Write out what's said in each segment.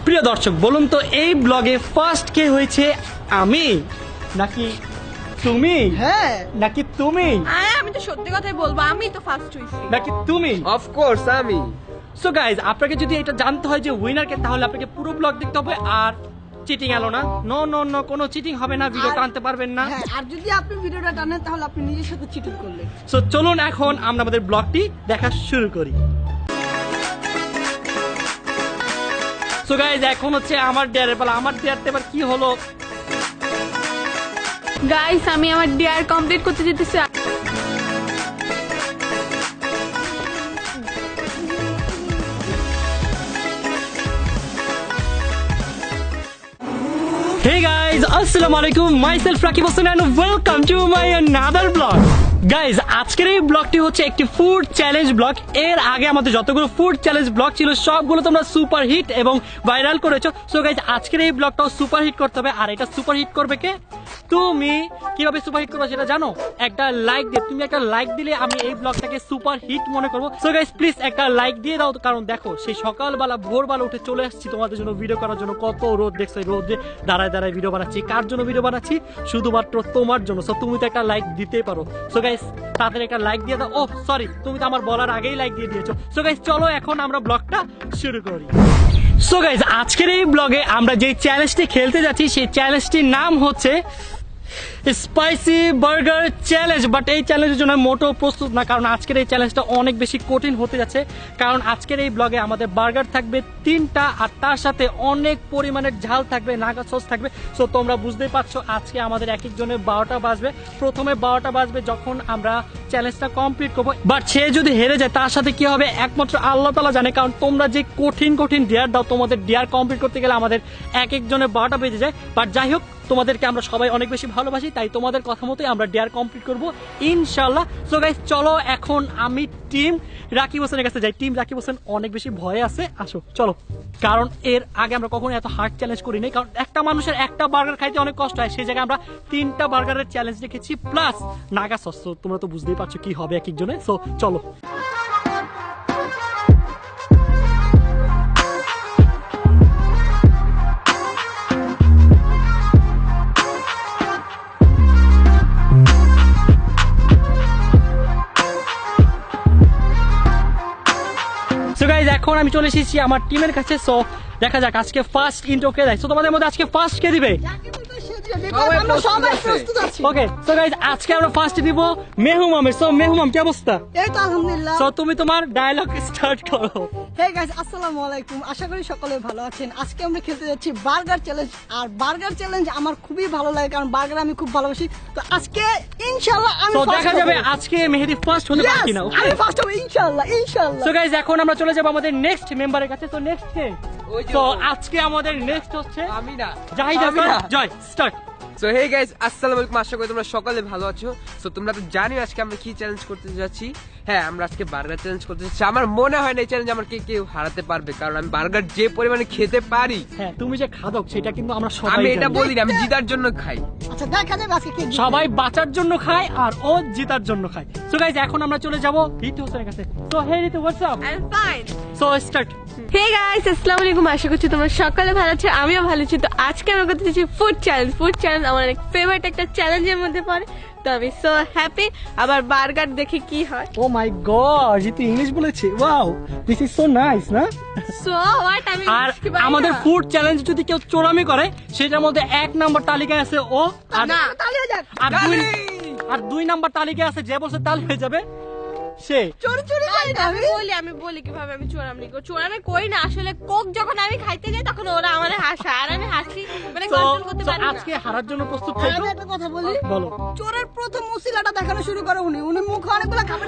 প্রিয় দর্শক বলুন তো এই ব্লগে ফার্স্ট কে হয়েছে, আমি নাকি তুমি? হ্যাঁ নাকি তুমি? আমি তো সত্যি কথাই বলবো, আমি তো ফার্স্ট হইছি। নাকি তুমি? অফ কোর্স আমি। সো গাইজ আপনাকে যদি এটা জানতে হয় যে উইনার কে, তাহলে আপনাকে পুরো ব্লগ দেখতে হবে। আর চিটিং এলো না, নো নো নো, কোনো চিটিং হবে না, ভিডিও টানতে পারবেন না। হ্যাঁ, আর যদি আপনি ভিডিওটা টানেন তাহলে আপনি নিজের সাথে চিটিং করলেন। সো চলুন এখন আমরা আমাদের ব্লগটি দেখা শুরু করি। সো গাইজ এখন হচ্ছে আমার ডেয়ারের পালা। আমার ডেয়ারতে এবার কি হলো? গাইস আমি আমার ডিআর কমপ্লিট করতে যেতেছি। Hey guys, assalamu alaikum. Myself Rakib Hossain and welcome to my another vlog. Guys আজকের এই ব্লগটি হচ্ছে একটি ফুড চ্যালেঞ্জ ব্লগ। এর আগে আমাদের যতগুলো ফুড চ্যালেঞ্জ ব্লগ ছিল সবগুলো তোমরা সুপার হিট এবং ভাইরাল করেছো। সো গাইজ আজকের এই ব্লগটাও সুপার হিট করতে হবে। আর এটা সুপার হিট করবে কে? তুমি। কিভাবে সুপার হিট করবে সেটা জানো? একটা লাইক দিয়ে, তুমি একটা লাইক দিলে আমি এই ব্লগটাকে সুপার হিট মনে করবো। সো গাইজ প্লিজ একটা লাইক দিয়ে দাও, কারণ দেখো সেই সকালবেলা ভোরবেলা উঠে চলে আসছি তোমাদের জন্য ভিডিও করার জন্য। কত রোদ দেখছো, রোদে দাঁড়ায় দাঁড়ায় ভিডিও বানাচ্ছি। কার জন্য ভিডিও বানাচ্ছি? শুধুমাত্র তোমার জন্য। সো তুমি তো একটা লাইক দিতেই পারো। সো গাইজ তাদের একটা লাইক দিয়ে দাও। ও সরি, তুমি তো আমার বলার আগেই লাইক দিয়ে দিয়েছো। সো গাইজ চলো এখন আমরা ব্লগটা শুরু করি। সো গাইজ আজকের এই ব্লগে আমরা যে চ্যালেঞ্জটি খেলতে যাচ্ছি সেই চ্যালেঞ্জটির নাম হচ্ছে স্পাইসি বার্গার চ্যালেঞ্জ। বাট এই চ্যালেঞ্জের জন্য মোটেও প্রস্তুত না, কারণ আজকের এই চ্যালেঞ্জটা অনেক বেশি কঠিন হতে যাচ্ছে। কারণ আজকের এই ব্লগে আমাদের বার্গার থাকবে 3টা, আর তার সাথে অনেক পরিমাণের ঝাল থাকবে, নাগা সস থাকবে। সো তোমরা বুঝতেই পারছো আজকে আমাদের এক একজনের 12টা বাজবে। প্রথমে 12টা বাজবে যখন আমরা চ্যালেঞ্জটা কমপ্লিট করবো। বাট সে যদি হেরে যায় তার সাথে কি হবে একমাত্র আল্লাহ তাআলা জানে। কারণ তোমরা যে কঠিন কঠিন ডিয়ার দাও, তোমাদের ডিয়ার কমপ্লিট করতে গেলে আমাদের এক একজনের 12টা বেজে যায়। বাট যাই হোক, তোমাদেরকে আমরা সবাই অনেক বেশি ভালোবাসি, তাই তোমাদের কথা মতোই আমরা ডিয়ার কমপ্লিট করবো ইনশাল্লাহ। সো গাইস চলো এখন আমি টিম রাকিব হোসেনের কাছে যাই। টিম রাকিব হোসেন অনেক বেশি ভয়ে আছে, আসো চলো। কারণ এর আগে আমরা কখনো এত হার্ড চ্যালেঞ্জ করিনি। কারণ একটা মানুষের একটা বার্গার খাইতে অনেক কষ্ট হয়, সেই জায়গায় আমরা 3টা বার্গারের চ্যালেঞ্জ রেখেছি প্লাস নাগা সস। তোমরা তো বুঝতেই পারছো কি হবে এক একজনে। সো চলো। সো গাইজ এখন আমি চলে এসেছি আমার টিমের কাছে। সো দেখা যাক আজকে ফার্স্ট ইন্ট্রো কে দেয়। সো তোমাদের মধ্যে আজকে ফার্স্ট কে দিবে? আমরা সবাই প্রস্তুত আছি। ওকে সো গাইজ আজকে আমরা ফার্স্ট দিব মেহমামের। সো মেহমাম কি অবস্থা? এই তো আলহামদুলিল্লাহ। সো তুমি তোমার ডায়লগ স্টার্ট করো। হে গাইস আসসালামু আলাইকুম, আশা করি সকলে ভালো আছেন। আজকে আমরা খেলতে যাচ্ছি বার্গার চ্যালেঞ্জ। আর বার্গার চ্যালেঞ্জ আমার খুবই ভালো লাগে, কারণ বার্গার আমি খুব ভালোবাসি। তো আজকে ইনশাআল্লাহ আমি তো ফার্স্ট দেখা যাবে আজকে মেহেদি ফার্স্ট হতে পারে কিনা। আমি ফার্স্ট হব ইনশাআল্লাহ ইনশাআল্লাহ। সো গাইজ এখন আমরা চলে যাব আমাদের নেক্সট মেম্বারের কাছে। তো নেক্সট কে? তো আজকে আমাদের নেক্সট হচ্ছে আমি না, জাহিদ আমি হাসান। না। জয় স্টার্ট। সো হে গাইস আসসালামু আলাইকুম, আশা করি তোমরা সকলে ভালো আছো। সো তোমরা তো জানো আজকে আমরা কি চ্যালেঞ্জ করতে যাচ্ছি। হ্যাঁ, আমরা আজকে বার্গার চ্যালেঞ্জ করতে যাচ্ছি। আমার মনে হয় না এই চ্যালেঞ্জ আমাকে কেউ হারাতে পারবে, কারণ আমি বার্গার যে পরিমাণে খেতে পারি। হ্যাঁ তুমি যে খাদক সেটা কিন্তু আমরা সবাই আমি এটা জানি। বলি না, আমি জিতার জন্য খাই। আচ্ছা দেখা যাবে আজকে কে জিতবে। সবাই বাঁচার জন্য খায় আর ও জেতার জন্য খায়। সো গাইজ এখন আমরা চলে যাব ঋতু হোসেনের কাছে। তো hey Ritu what's up? I am fine. So start. Hey guys আসসালামু আলাইকুম, আশা করছি তোমরা সকালে ভালো আছো, আমিও ভালো আছি। তো আজকে আমরা করতে যাচ্ছি ফুড চ্যালেঞ্জ। ফুড চ্যালেঞ্জ আমার অনেক ফেভারিট একটা চ্যালেঞ্জের মধ্যে পড়ে। তো আমি সো হ্যাপি। আবার বার্গার দেখে কি হয়। ও মাই গড, ঋতু ইংলিশ বলেছে। Wow, this is so nice না? সো হোয়াট আমি আর কি পারি না? আমাদের ফুড চ্যালেঞ্জ যদি কেউ চোরামি করে সেটার মধ্যে 1 নাম্বার তালিকায় আছে ও, আর না তালি হয়ে যাক। আর 2 নাম্বার তালিকায় আছে যে বলছে তালি হয়ে যাবে সে। চোরি চোরি করি না আমি বলি কিভাবে আমি চোরামি করি না। আসলে কোক যখন আমি খাইতে যাই তখন ওরা আমারে হাসায় আর আমি হাসি, মানে তো কন্ট্রোল করতে পারি না। আজকে হারার জন্য প্রস্তুত আমি থাকো। একটা কথা বলি, বলো। চোরের প্রথম মুসিলাটা দেখানো শুরু করে উনি মুখ অনেকগুলো খাবে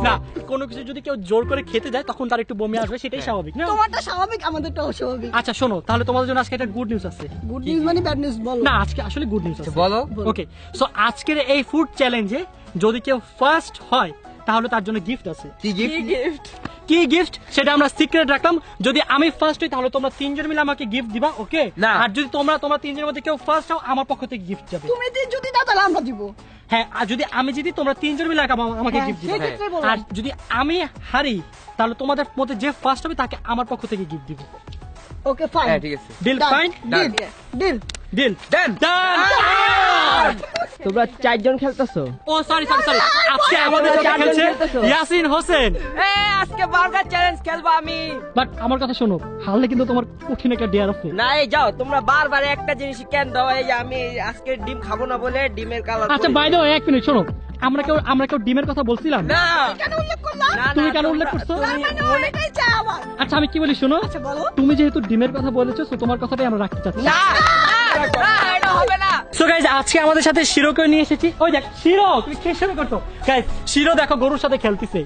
না, কোনো কিছু যদি কেউ জোর করে খেতে যায় তখন তার একটু বমি আসবে, সেটাই স্বাভাবিক না? তোমারটা স্বাভাবিক, আমাদেরটা অস্বাভাবিক। আচ্ছা শোনো, তাহলে তোমাদের জন্য আজকে একটা গুড নিউজ আছে। গুড নিউজ মানে ব্যাড নিউজ বলো। না, আজকে আসলে গুড নিউজ আছে। বলো। ওকে, সো আজকের এই ফুড চ্যালেঞ্জে যদি কেউ ফার্স্ট হয় তাহলে তার জন্য গিফট আছে। কি গিফট? গিফট কি গিফট সেটা আমরা সিক্রেট রাখলাম। যদি আমি ফার্স্ট হই তাহলে তোমরা 3 জন মিলে আমাকে গিফট দিবা, ওকে? না। আর যদি তোমরা 3 জনের মধ্যে কেউ ফার্স্ট হও আমার পক্ষ থেকে গিফট যাবে। তুমি যদি দাও তাহলে আমরা দিব। হ্যাঁ, আর যদি আমি জিতি তোমরা তিনজন মিলে আমাকে হ্যাঁ, গিফট দিবে। সেক্ষেত্রে আর বললাম। যদি আমি হারি তাহলে তোমাদের মধ্যে যে ফার্স্ট হবে তাকে আমার পক্ষ থেকে গিফট দিব। ওকে ফাইন, হ্যাঁ ঠিক আছে deal? Fine deal deal. Deal Done. Done. তোমরা 4 জন খেলতেছো? ও সরি সরি সরি, আজকে আমাদের সাথে খেলছে ইয়াসিন হোসেন। আজকে বার্গার চ্যালেঞ্জ খেলবো আমি। বাট আমার কথা শোনো, হারলে কিন্তু তোমার কঠিন একটা ডেয়ার আছে। না এই যাও, তোমরা বারবার একটা জিনিস কেন দাও? এই যে আমি আজকে ডিম খাবো না বলে ডিমের কালার। আচ্ছা বাই দ্য ওয়ে, এক মিনিট শোনো, আমরা কেউ ডিমের কথা বলছিলাম? না কেন উল্লেখ করলাম? না, তুমি না, কেন তোমরা- উল্লেখ করছো? তুমি- মানে ওইটাই চাই আমার। আচ্ছা আমি কি বলি শোনো, আচ্ছা বলো। তুমি যেহেতু ডিমের কথা বলেছো তো তোমার কথাটাই আমরা রাখতে চাচ্ছি। না, না, এটা হবে না। সো গাইজ আজকে আমাদের সাথে শিরোকে নিয়ে এসেছি। ওই দেখ শিরো, তুমি কে শুরু করতো? গাইজ শিরো দেখো গরুর সাথে খেলতেছে।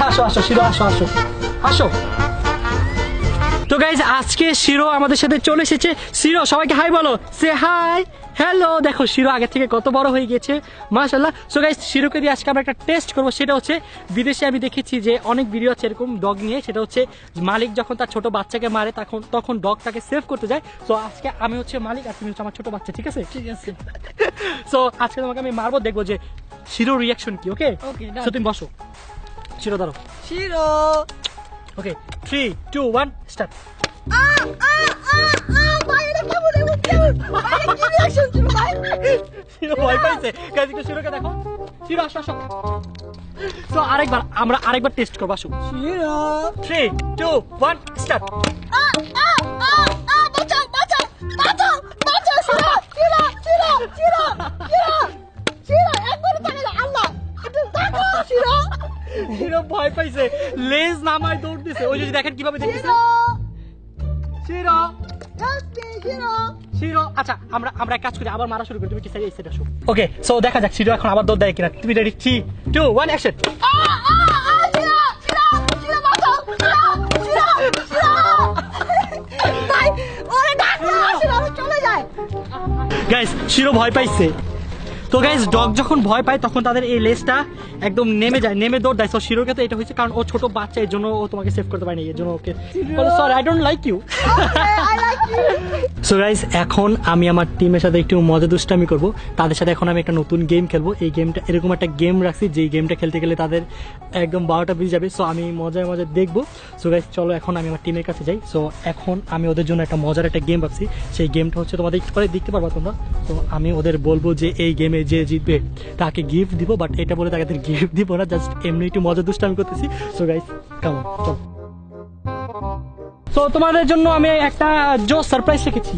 আসো আসো শিরো, আসো আসো আসো। তো গাইজ আজকে শিরো আমাদের সাথে চলে এসেছে। শিরো সবাইকে হাই বলো, সে হাই হ্যালো। দেখো শিরো আগের থেকে কত বড় হয়ে গেছে, মাশাআল্লাহ। সো গাইজ শিরোকে দিয়ে আজকে আমরা একটা টেস্ট করবো। সেটা হচ্ছে বিদেশে আমি দেখেছি যে অনেক ভিডিও আছে এরকম ডগ নিয়ে, সেটা হচ্ছে মালিক যখন তার ছোট বাচ্চাকে মারে তখন ডগ তাকে সেভ করতে যায়। সো আজকে আমি হচ্ছে মালিক আর তুমি হচ্ছে আমার ছোট বাচ্চা, ঠিক আছে? ঠিক আছে। সো আজকে তোমাকে আমি মারবো, দেখবো যে শিরো রিয়াকশন কি। ওকে Okay, done. সো তুমি বসো, শিরো দাঁড়ো। শিরো। ওকে 3 2 1 স্টার্ট। ভাই এটা কেমন এমন কেমন? ভাই এটা কি রিঅ্যাকশন ছিল ভাই? শিরো ভয় পাইছে। গাইজ একটু শিরোকে দেখো। শিরো আসো আসো। তো আরেকবার টেস্ট করবো, আসো। শিরো। 3 2 1 স্টার্ট। বাঁচাও বাঁচাও বাঁচাও বাঁচাও শিরো শিরো শিরো শিরো শিরো শিরো একবার তাকে আল্লাহ একটু দেখো শিরো শিরো ভয় পাইছে, লেজ নামায় দৌড় দিছে। ওই যে দেখেন কিভাবে দেখতেছে। শিরো শিরো জাস্টি শিরো। শিরো আচ্ছা আমরা এক কাজ করি, আবার মারা শুরু করি। তুমি কি সাইড আসো? ওকে সো দেখা যাক শিরো এখন আবার দৌড় দেয় কিনা। তুমি রেডি? 3 2 1 অ্যাকশন। শিরো শিরো শিরো বাঁচাও শিরো শিরো শিরো ভাই ওরে ডাক না শিরো চলে যায়। গাইস শিরো ভয় পাইছে। তো গাইস ডগ যখন ভয় পায় তখন তাদের এই লেজটা একদম নেমে যায়, নেমে দৌড় দেয়। সো শিরোকে তো এটা হয়েছে কারণ ও ছোট বাচ্চা, এর জন্য ও তোমাকে সেভ করতে পারেনি, এর জন্য okay sorry I don't like you. I like you. So guys এখন আমি আমার টিমের সাথে একটু মজা দুষ্টামি করবো। তাদের সাথে এখন আমি একটা নতুন গেম খেলবো। এই গেমটা এরকম একটা গেম রাখছি যেই গেমটা খেলতে গেলে তাদের একদম 12টা বেজে যাবে। সো আমি মজায় মজায় দেখবো। সো গাইস চলো এখন আমি আমার টিমের কাছে যাই। সো এখন আমি ওদের জন্য একটা মজার একটা গেম ভাবছি। সেই গেমটা হচ্ছে তোমাদের একটু পরে দেখতে পারবা তোমরা। তো আমি ওদের বলবো যে এই গেমে যে জিতবে তাকে গিফট দিব, বাট এটা বলে তাকে গিফট দিব না, জাস্ট এমনি একটু মজা দুষ্টামি করতেছি। সো গাইস কাম অন চলো। তো তোমাদের জন্য আমি একটা সারপ্রাইজ রেখেছি।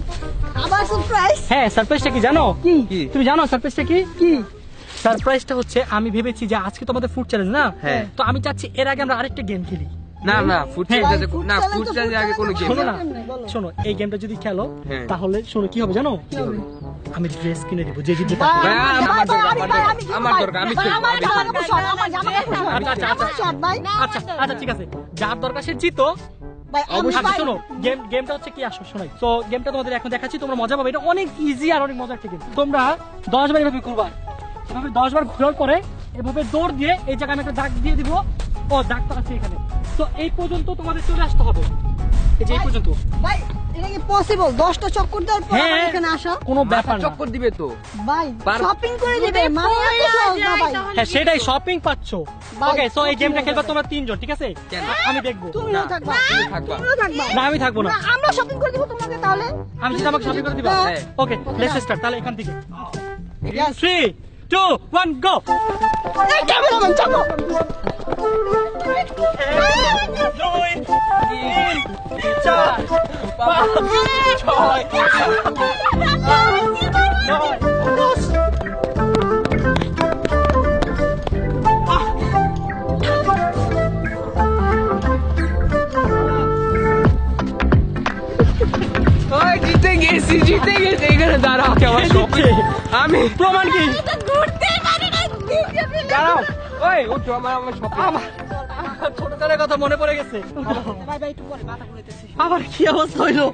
আবার সারপ্রাইজ? হ্যাঁ সারপ্রাইজটা কি জানো? কি? তুমি জানো সারপ্রাইজটা কি? কি? সারপ্রাইজটা হচ্ছে আমি ভেবেছি যে আজকে তোমাদের ফুড চ্যালেঞ্জ না, হ্যাঁ। তো আমি চাচ্ছি এর আগে আমরা আরেকটা গেম খেলি। না না ফুড হ্যাঁ। চ্যালেঞ্জ food না challenge ফুড তো চ্যালেঞ্জ আগে কোনো গেম শোনো না না, শোনো এই গেমটা যদি খেলো হ্যাঁ। তাহলে শোনো কি হবে জানো? আমি ড্রেস কিনে দিব, যে জিতবে ভাই, তাকে। ভাই, ভাই, আমার ভাই, দরকার, আমি- আমার ভাই, দরকার, আমি কি আমার ভাই? দরকার, আমি ভাই, খেলবো, আমার আমি জামা খেলবো। কাপড় short, আমার জামা কাপড় short। আচ্ছা, আচ্ছা, আমার short, ভাই। আচ্ছা আচ্ছা ঠিক আছে, যার দরকার সে জিতো। ভাই, আমি আচ্ছা ভাই- শোনো গেমটা হচ্ছে কি, আসো শোনাই। তো গেমটা তোমাদের এখন দেখাচ্ছি, তোমরা মজা পাবে। এটা অনেক ইজি আর অনেক মজার একটা গেম। তোমরা 10 বার এভাবে ঘুরবা, এভাবে 10 বার ঘোরার পরে এভাবে দৌড় দিয়ে এই জায়গায় আমি একটা দাগ দিয়ে দিব। ও দাগটা আছে এখানে। তো এই পর্যন্ত তোমাদের চলে আসতে হবে, এই যে এই পর্যন্ত। ভাই, এটা কি possible? 10টা চক্কর দেওয়ার পর হ্যাঁ। আমার এখানে আসা? কোনো ব্যাপার না। চক্কর দিবে তো ভাই, বার- shopping করে দিবে, মানে এত সহজ না ভাই। হ্যাঁ সেটাই, শপিং পাচ্ছ। ভাই, ওকে সো এই তুমি গেমটা মজা খেলবা পাবে। তোমরা 3 জন, ঠিক আছে? কেন? আমি দেখবো। তুমিও থাকবা। তুমি থাকবা। তুমিও থাকবা। না আমি থাকবো না। না, আমরা shopping করে দিব তোমাকে তাহলে। আমি যদি আমাকে শপিং করে দিবা। হ্যাঁ। ওকে লেটস স্টার্ট তাহলে এখান থেকে। Yes. 3 2 1 গো। এই cameraman, চাপো। 2 3 4 5 6 ওই জিতে গেছি এখানে দাঁড়াও কেমন শপিং আমি প্রমাণ কি? ঘুরতেই পারি না, দাঁড়াও ওই ওঠো আমার শপিং আমার ছোটকালের কথা মনে পড়ে গেছে। ভাই, ভাই, একটু পরে মাথা ঘুরাইতেছি। আমার কি অবস্থা হইলো?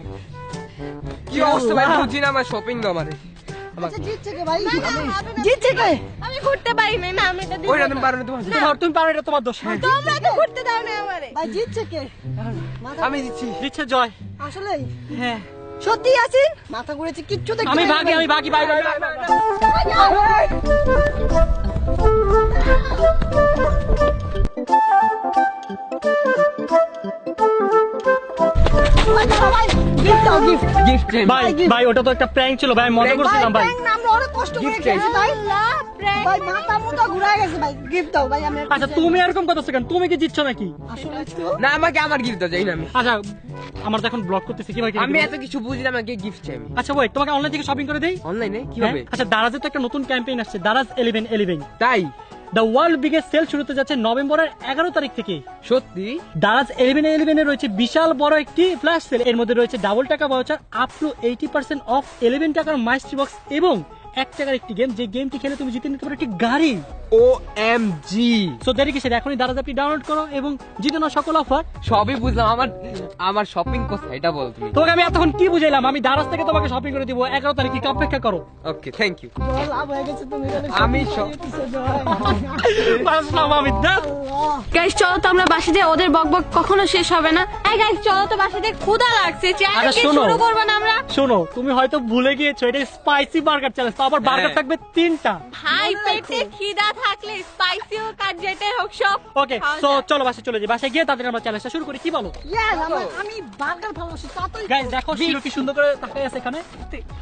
কি অবস্থা ভাই বুঝি না আমার শপিং দাও আমারে আচ্ছা, জিতছে কে ভাই? জিতছে কে? ঘুরতে পারি না, না আমি এটা দিব ওইটা না। তুমি পারো না, তোমার তুমি পারো, এটা তোমার দোষ। তোমরা তো ঘুরতে দাও না আমারে। ভাই জিতছে কে? মাথা আমি দিচ্ছি। দিচ্ছে জয়। আসলে হ্যাঁ সত্যি আছেন? মাথা ঘুরেছে, কিচ্ছু দেখতে আমি পাইনি ভাগি, ভাই। আমি ভাগি, বাই বাই বাই বাই। ভাই, দাঁড়াও ভাই, gift দাও, gift। গিফট ভাই ভাই ওটা তো একটা প্র্যাঙ্ক ছিল ভাই, মজা করছিলাম ভাই। ভাই, আমরা অনেক কষ্ট করে Gift খেয়েছি ভাই। আল্লাহ, prank। ভাই, মাথা মুথা ঘুরায় গেছে ভাই, gift দাও ভাই, আমি একটা আচ্ছা চাই। তুমি এরকম কথা কেন? তুমি কি জিতছো নাকি? আসলে তো না, আমাকে আমার গিফট দাও, যাই না আমি। আচ্ছা আমার তো এখন ব্লক করতেছি, কিভাবে আমি এত কিছু বুঝি না, আমাকে গিফট চাই আমি। আচ্ছা ওয়েট, তোমাকে অনলাইন থেকে শপিং করে দেই। অনলাইনে কিভাবে? হ্যাঁ? আচ্ছা দারাজে তো একটা নতুন ক্যাম্পেইন আসছে, দারাজ 11/11। তাই? দ্য ওয়ার্ল্ড বিগেস্ট সেল শুরু হতে যাচ্ছে নভেম্বরের 11 তারিখ থেকে। সত্যি? দারাজ 11/11 এ রয়েছে বিশাল বড় একটি ফ্ল্যাশ সেল। এর মধ্যে রয়েছে ডাবল টাকা ভাউচার, আপ টু 80% অফ, 11 টাকার মাইস্ট্রি বক্স এবং 1 টাকার একটি গেম, যে গেমটি খেলে তুমি জিতে নিতে পারো একটি গাড়ি। OMG, সো দেরি কিসের, এখনই দারাজ অ্যাপটি ডাউনলোড করো এবং জিতে নাও সকল অফার। সবই বুঝলাম। আমার শপিং কোথায় এটা বল তুমি। তোমাকে আমি এতক্ষণ কি বুঝাইলাম? আমি দারাজ থেকে তোমাকে শপিং করে দিব 11 তারিখ, একটু অপেক্ষা করো। ওকে, থ্যাংক ইউ। জয়, লাভ হয়ে গেছে, তুমি গেলে আমি সব কিছু জয়। আসলাম আমি দাস। আল্লাহ। গাইস চলো তো আমরা বাসে যাই, ওদের বকবক কখনো শেষ হবে না। এই গাইস চলো তো বাসে যাই, ক্ষুধা লাগছে, চ্যালেঞ্জ আরে শোনো। শুরু করব না আমরা? শোনো, তুমি হয়তো ভুলে গিয়েছো এটা স্পাইসি বার্গার চ্যালেঞ্জ, তো আবার বার্গার হ্যাঁ। থাকবে 3টা। ভাই পেটে খিদা থাকলে স্পাইসি হোক আর যেটাই হোক সব ওকে খাওয়া সো যায়। চলো বাসায় চলে যাই, বাসায় গিয়ে তাদের আমরা চ্যালেঞ্জটা শুরু করি, কি বলো? Yes, আমি বার্গার ভালোবাসি, তাড়াতাড়ি গাইস দেখো শিরো কি সুন্দর করে তাকাই আছে এখানে।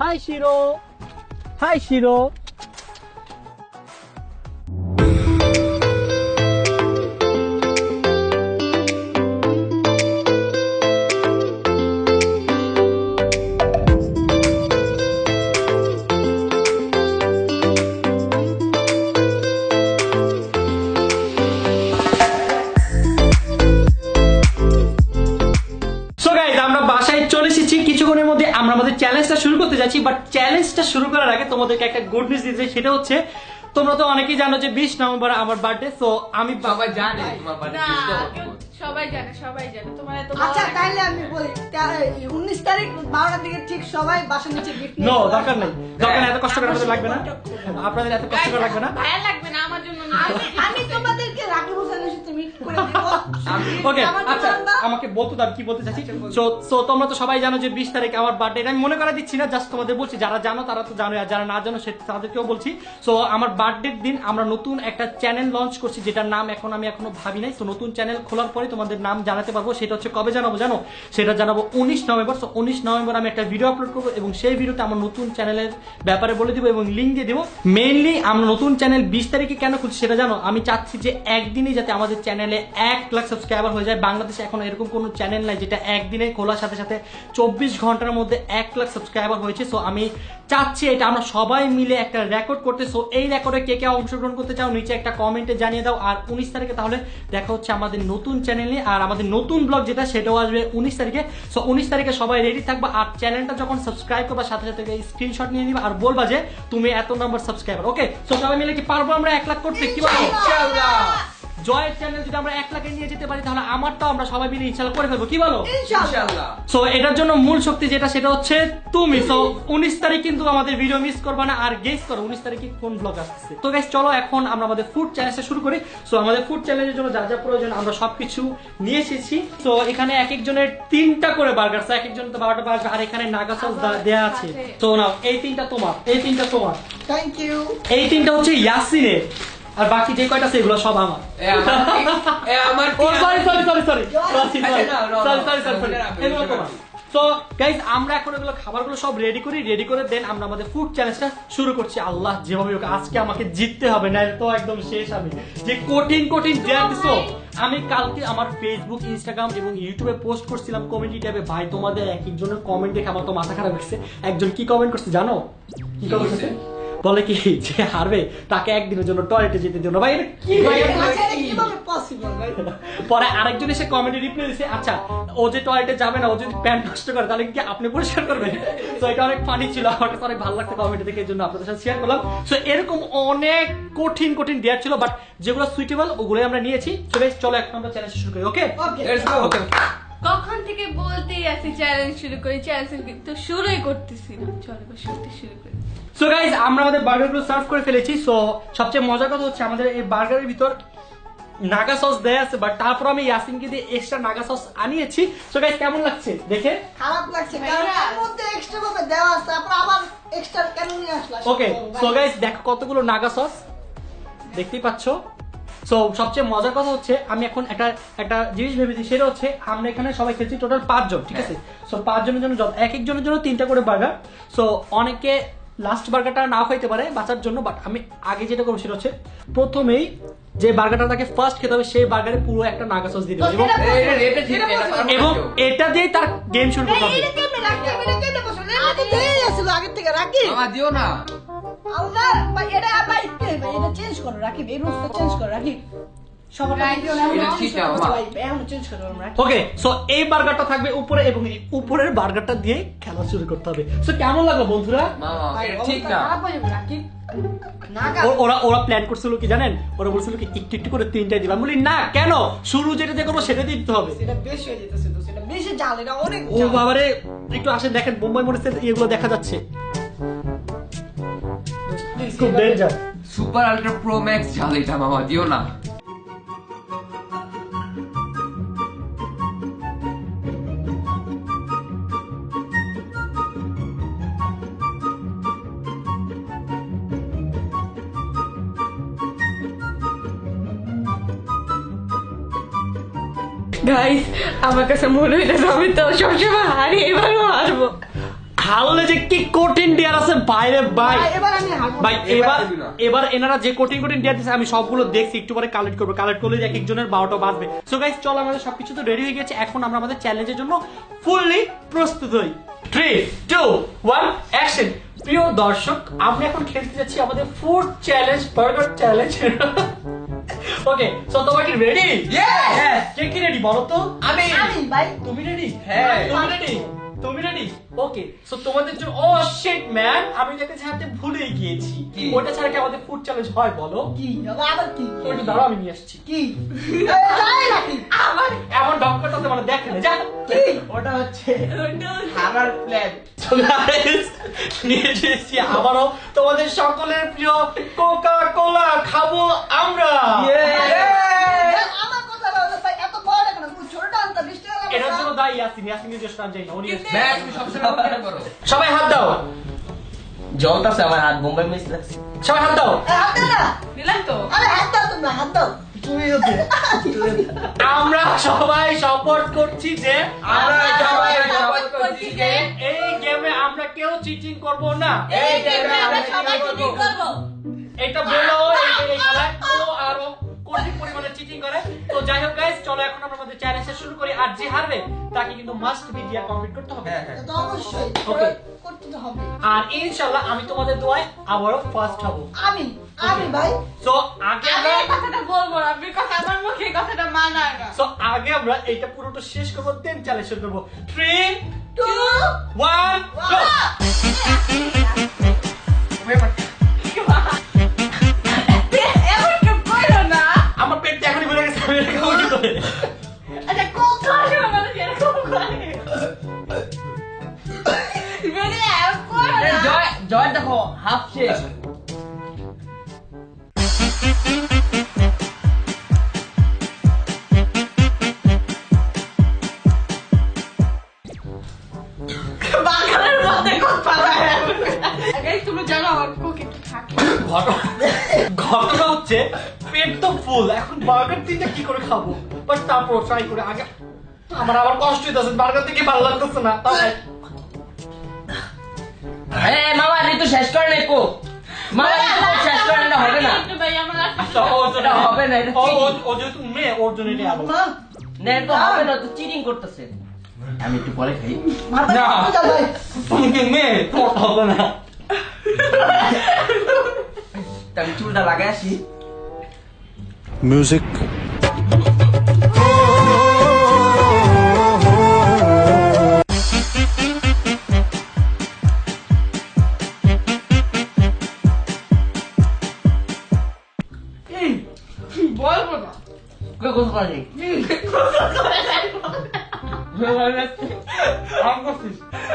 Hi Shiro, hi Shiro. So guys আমরা বাসায় চলে এসেছি, কিছুক্ষণের মধ্যে আমরা আমাদের চ্যালেঞ্জটা শুরু করতে যাচ্ছি। বাট চ্যালেঞ্জটা শুরু করার আগে তোমাদেরকে একটা গুড নিউজ দিতে চাই, সেটা হচ্ছে তোমরা তো অনেকেই জানো যে 20 নভেম্বর আমার বার্থডে। সো আমি সবাই জানে তোমার বাড়ি না, কিসে হচ্ছে। সবাই জানে তোমার এত আচ্ছা তাইলে আমি বলি 19 তারিখ 12টার দিকে ঠিক সবাই বাসার নিচে গিফট নো দরকার নেই, দরকার নেই, এত কষ্ট করে আমাদের লাগবে না, আপনাদের এত কষ্ট করে লাগবে না। ভালো লাগবে না আমার জন্য না। আমি তোমাদেরকে রাখি হোসেনের সাথে মিট করে দেব। ওকে আমার আচ্ছা জন্য আমাকে বলতো দাও কি বলতে চাচ্ছি। সো তোমরা তো সবাই জানো যে 20 তারিখ আমার বার্থডে, আমি মনে করা দিচ্ছি না, জাস্ট তোমাদের বলছি, যারা জানো তারা তো জানো, আর যারা না জানো সে তাদেরকেও বলছি। সো আমার বার্থডের দিন আমরা নতুন একটা চ্যানেল লঞ্চ করছি, যেটার নাম আমি এখনো ভাবি নাই। সো নতুন চ্যানেল খোলার পরে তোমাদের নাম জানাতে পারবো। সেটা হচ্ছে কবে জানাবো জানো? সেটা জানাবো 19 নভেম্বর। সো 19 নভেম্বর আমি একটা ভিডিও আপলোড করবো এবং সেই ভিডিওটা আমার নতুন চ্যানেলের ব্যাপারে বলে দিব এবং লিঙ্ক দিয়ে দিব। মেইনলি আমরা নতুন চ্যানেল 20 তারিখে কেন খুলছি সেটা জানো? আমি চাচ্ছি যে একদিনই যাতে আমাদের চ্যানেলে 1 লাখ সাবস্ক্রাইবার হয়ে যায়। বাংলাদেশে এখন এরকম কোনো চ্যানেল নাই যেটা একদিনে খোলার সাথে সাথে 24 ঘন্টার মধ্যে 1 লাখ সাবস্ক্রাইবার হয়েছে। সো আমি চাচ্ছি এটা আমরা সবাই মিলে একটা রেকর্ড করতে। সো এই রেকর্ডে কে কে অংশগ্রহণ করতে চাও নিচে একটা কমেন্টে জানিয়ে দাও। আর 19 তারিখে তাহলে দেখা হচ্ছে আমাদের নতুন চ্যানেলে, আর আমাদের নতুন ব্লগ যেটা সেটাও আসবে 19 তারিখে। সো 19 তারিখে সবাই রেডি থাকবা, আর চ্যানেলটা যখন সাবস্ক্রাইব করবা সাথে সাথে স্ক্রিনশট নিয়ে নিবা আর বলবা যে তুমি এত নাম্বার সাবস্ক্রাইবার। ওকে সো সবাই মিলে কি পারবো আমরা 1 লাখ করতে? কি বলো? ইনশাআল্লাহ। জয়ের চ্যানেল যদি আমরা 1 লাখে নিয়ে যেতে পারি তাহলে আমারটাও আমরা সবাই মিলে ইনশাআল্লাহ করে ফেলবো, কি বলো? ইনশাআল্লাহ। সো এটার জন্য মূল শক্তি যেটা সেটা হচ্ছে তুমি। সো 19 তারিখ কিন্তু আমাদের ভিডিও মিস করবা না। আর গেস করো 19 তারিখে কোন ব্লগ আসছে। তো গাইস চলো এখন আমরা আমাদের ফুড চ্যালেঞ্জটা শুরু করি। সো আমাদের ফুড চ্যালেঞ্জের জন্য যা যা প্রয়োজন আমরা সবকিছু নিয়ে এসেছি। তো এখানে এক একজনের 3টা করে বার্গার, এক একজন তো 12টা বার্গার, আর এখানে নাগা সস দেয়া আছে। তো নাও এই 3টা তোমার, এই 3টা তোমার, থ্যাংক ইউ। এই 3টা হচ্ছে ইয়াসিনের, আর বাকি যে কয়টা সেগুলো সব আমার। আমার ও সরি সরি সরি সরি আচ্ছা, সো গাইস আমরা এখন এগুলো খাবারগুলো সব রেডি করে দেন আমরা আমাদের ফুড চ্যালেঞ্জটা শুরু করছি। আল্লাহ যেভাবে হোক আজকে আমাকে জিততে হবে, না তো একদম শেষ। আমি যে কঠিন ডেয়ার দিছো, আমি কালকে আমার ফেসবুক, ইনস্টাগ্রাম এবং ইউটিউবে পোস্ট করছিলাম কমেন্ট ট্যাবে। ভাই তোমাদের এক একজনের কমেন্ট দেখে আমার তো মাথা খারাপ হচ্ছে। একজন কি কমেন্ট করছে জানো? কি কমেন্ট করছে? বলে কি যে হারবে তাকে একদিনের জন্য টয়লেটে যেতে দিও না। ভাই এটা কি ভাই? আচ্ছা এটা কিভাবে পসিবল ভাই? পরে আরেকজন এসে কমেন্টে রিপ্লাই দিয়েছে, আচ্ছা ও যে টয়লেটে যাবে না, ও যদি প্যান্ট নষ্ট করে তাহলে কি আপনি পরিষ্কার করবেন? তো এটা অনেক ফানি ছিল, আমার কাছে অনেক ভালো লাগছে কমেন্টে দেখে, এই জন্য আপনাদের সাথে শেয়ার করলাম। সো এরকম অনেক কঠিন ডেয়ার ছিল, বাট যেগুলো সুইটেবল ওগুলোই আমরা নিয়েছি। সো গাইস চলো এখন আমরা চ্যালেঞ্জ শুরু করি। ওকে ওকে লেটস গো। ওকে কখন থেকে বলতেই আছি চ্যালেঞ্জ শুরু করি, চ্যালেঞ্জ তো শুরুই করতেছি না। চলো এবার শুরু করি। সো গাইজ আমরা আমাদের বার্গারগুলো সার্ভ করে ফেলেছি। সো সবচেয়ে মজার কথা হচ্ছে আমাদের এই বার্গারের ভিতর নাগা সস দেয়া আছে, বাট তারপর আমি ইয়াসিনকে দিয়ে এক্সট্রা নাগা সস আনিয়েছি। সো গাইজ কেমন লাগছে দেখে? খারাপ লাগছে কারণ এর মধ্যে এক্সট্রা ভাবে দেওয়া আছে, তারপর আবার এক্সট্রা কেন নিয়ে আসলা? ওকে সো গাইজ দেখো কতগুলো নাগা সস দেখতেই পাচ্ছ। সো সবচেয়ে মজার কথা হচ্ছে আমি এখন একটা জিনিস ভেবেছি, সেটা হচ্ছে আমরা এখানে সবাই খেলছি টোটাল 5 জন, ঠিক আছে? সো 5 জনের জন্য এক একজনের জন্য 3টা করে বার্গার। সো অনেকে লাস্ট বার্গারটা নাও খাইতে পারে বাঁচার জন্য, বাট আমি আগে যেটা করবো সেটা হচ্ছে প্রথমেই যে বার্গারটা তাকে ফার্স্ট খেতে হবে সেই বার্গারে পুরো একটা নাগা সস দিয়ে দেবো এবং এটা দিয়ে তার গেম শুরু করতে হবে। আগের থেকে রাখি দিও না আমরা ভাই এটা ভাই এটা চেঞ্জ করো রাখি, এই রুলসটা চেঞ্জ করো রাখি। সবার এখন চেঞ্জ করো আমরা। ওকে সো এই বার্গারটা থাকবে উপরে এবং এই উপরের বার্গারটা দিয়ে খেলা শুরু করতে হবে। সো কেমন লাগলো বন্ধুরা? ঠিক না ওরা প্ল্যান করছিল কি জানেন, ওরা বলছিল কি একটু একটু করে 3টাই দিবা। আমি বলি না, কেন, শুরু যেটা দিয়ে করবো সেটা দিতে হবে। এটা বেশি হয়ে যেতেছে তো, সেটা বেশি জাল, এটা অনেক ও বাবারে একটু আসেন দেখেন বোম্বাই মরিচের এগুলো দেখা যাচ্ছে, খুব danger. Super ultra pro max ঝাল এটা মামা, দিও না। গাইস আমার কাছে মনে হইতেছে আমি তো সবসময় হারি, এবারও হারবো। হারলে যে কি কঠিন ডিয়ার আছে বাইরে ভাই, এবার আমি হারবো ভাই এবার এনারা যে কঠিন ডিয়ার দিচ্ছে আমি সবগুলো দেখছি, একটু পরে কালেক্ট করলে এক একজনের 12টা বাজবে। সো গাইস চলো আমাদের সবকিছু তো রেডি হয়ে গেছে, এখন আমরা আমাদের চ্যালেঞ্জের জন্য ফুললি প্রস্তুত হই। 3 2 1 অ্যাকশন। প্রিয় দর্শক আমরা এখন খেলতে যাচ্ছি আমাদের food challenge, burger challenge. Okay so তোমরা কি রেডি? হ্যাঁ কে কি রেডি বলো তো? আমি ভাই তুমি রেডি? হ্যাঁ। তুমি রেডি? ওকে সো তোমাদের জন্য ও শিট ম্যান, আমি যেটা জানতে ভুলেই গিয়েছি। কি? ওটা ছাড়া কি আমাদের ফুড চ্যালেঞ্জ হয় বলো? কি আবার কি একটু দাঁড়াও আমি নিয়ে আসছি। কি তাই নাকি? আমার এমন ডক্টরটাতে মানে দেখেন যা কি ওটা হচ্ছে আমার প্ল্যান। So guys, নিয়ে এসেছি আবারও তোমাদের সকলের প্রিয় কোকা কোলা, খাবো আমরা। আমার কথা বলো ভাই, এত বড় কেন? তুমি ছোটটা আনতা 20 টাকা লাগে। এটার জন্য দায়ী ইয়াসিন যে স্টান যাই না উনি ম্যাম তুমি সবসময় কেন করো? সবাই হাত দাও, জ্বলতাছে আমার হাত, বোম্বাই মিস লাগছে। সবাই হাত দাও। হাত দাও না, দিলাম তো। আরে হাত দাও তোমরা, হাত দাও। আমরা সবাই সাপোর্ট করছি যে আমরা সবাই সাপোর্ট করছি যে এই গেমে আমরা কেউ চিটিং করব না। এই গেমে আমরা সবাই চিটিং করব। এটা বলো এই খেলায় ও আরো কঠিন পরিমাণে চিটিং করে। তো যাই হোক গাইস চলো এখন আমরা আমাদের চ্যালেঞ্জটা শুরু করি, আর যে হারবে তাকে কিন্তু মাস্ট বি দিয়া কমপ্লিট করতে হবে। এটা তো অবশ্যই Okay. করতে তো হবে। আর ইনশাআল্লাহ আমি তোমাদের দোয়ায় আবারও ফার্স্ট হব। আমি ভাই সো আগে আমি আমরা এই কথাটা বলবো না, বিকজ আমার মুখে এই কথাটা মানায় না। সো আগে আমরা এইটা পুরোটা শেষ করব, দেন চ্যালেঞ্জ শুরু করব। 3 2 1 গো। এমন কেউ করো না। আমার পেট এখনই ভরে গেছে, আমি এটা খাবো কি করে? আচ্ছা কত আসলে মানুষ এরকম করে? মানে এরকম করো না। জয় দেখো হাফ শেষ। বাঙালির মধ্যে কথা বলে। গাইস তুমি জানো আমার কুকি থাকে। ঘটনা হচ্ছে পেট তো ফুল, এখন বার্গার দিতে কি করে খাবো, বাট তারপর ট্রাই করে আগে আমার আবার কষ্ট হইতেছে, বার্গার থেকে ভালো লাগতেছে না। তাও মামা ঋতু শেষ করে নাই কো, মামা ঋতু শেষ করে না, হবে না, একটু ভাই আমার আচ্ছা, এটা হবে না, এটা cheating। ও যেহেতু মেয়ে ওর জন্য এটা আলো। না এটা তো হবে না, তো চিটিং করতেছে। আমি একটু পরে খাই। না তুমি কি মেয়ে, তোর হবে না। তা আমি চুলটা লাগাই আসি। Music. বলবো না। কই গোসল করা নেই।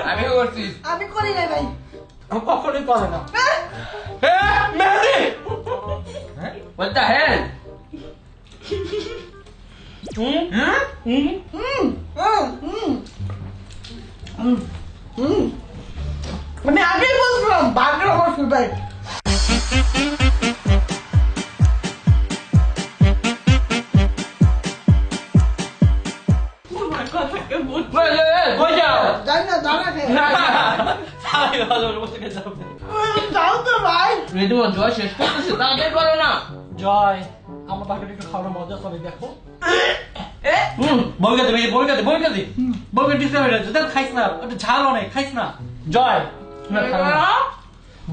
আমি করছি আমি করি না ভাই কখনোই করে না হ্যাঁ? মেহেদি What the hell? আমি আগেই বলছিলাম বার্গার আমার ফেভারিট কই যাও জানি না দাঁড়া খেয়ে যাও তো ভাই রেডি হন জয় শেষ করতেছে তাড়াতাড়ি করো না জয় আমার বাকিটা একটু খাওয়ানোর মজা করে দেখো বলকে দে বলকে ডিসকাস হয়ে যাচ্ছে দেখ খাইস না একটু ঝাল অনেক খাইস না জয়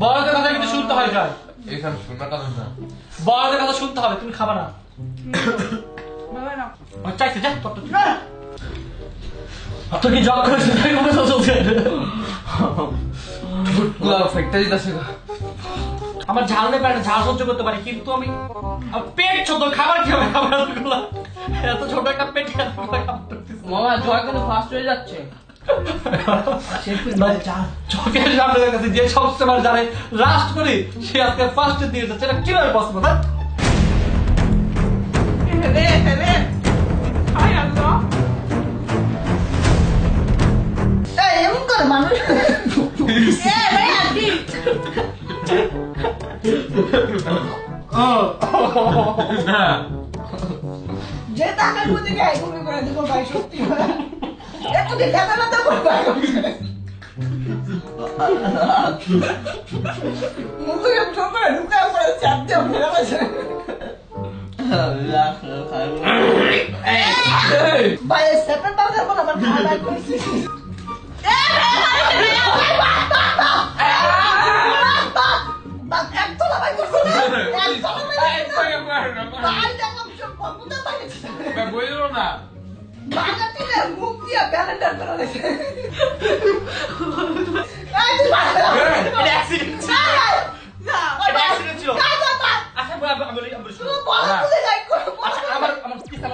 বড়দের কথা কিন্তু শুনতে হয় জয় এখানে শোনাটা না বড়দের কথা শুনতে হবে তুমি খাবা না চাইছে যা তোর কি জব করেছে চলছে ফ্যাক্টরি দাসে আমার ঝাল নেই পারে ঝাল সহ্য করতে পারি কিন্তু আমি আমার পেট ছোট খাবার কি হবে খাবার গুলো এত ছোট একটা পেট মামা জয় কিন্তু ফাস্ট হয়ে যাচ্ছে চোখের সামনে কাছে যে সবচেয়ে মানে জানে লাস্ট করি সে আজকে ফার্স্ট দিয়ে যাচ্ছে এটা কিভাবে পসিবল এই এমন করে মানুষ যে টাকার মধ্যে গায়ে ঘুরে করে দিব ভাই সত্যি একটু দেখা না দেবো মুখে ছোট করে ঢুকায় পড়ে চাপ দিয়ে ফেলে গেছে ভাই সেকেন্ড বার্গার বলে আমার খাওয়া দাওয়া করছি একতলা ভাই করছে না একতলা ভাই দেখলাম সব কম্পিউটার বানিয়েছে বইলো না বার্গার থেকে মুখ দিয়ে ব্যালেন্ডার করে রেখেছে এটা অ্যাক্সিডেন্ট ছিল এটা অ্যাক্সিডেন্ট ছিল আচ্ছা আমি বলি শুনো আচ্ছা আমার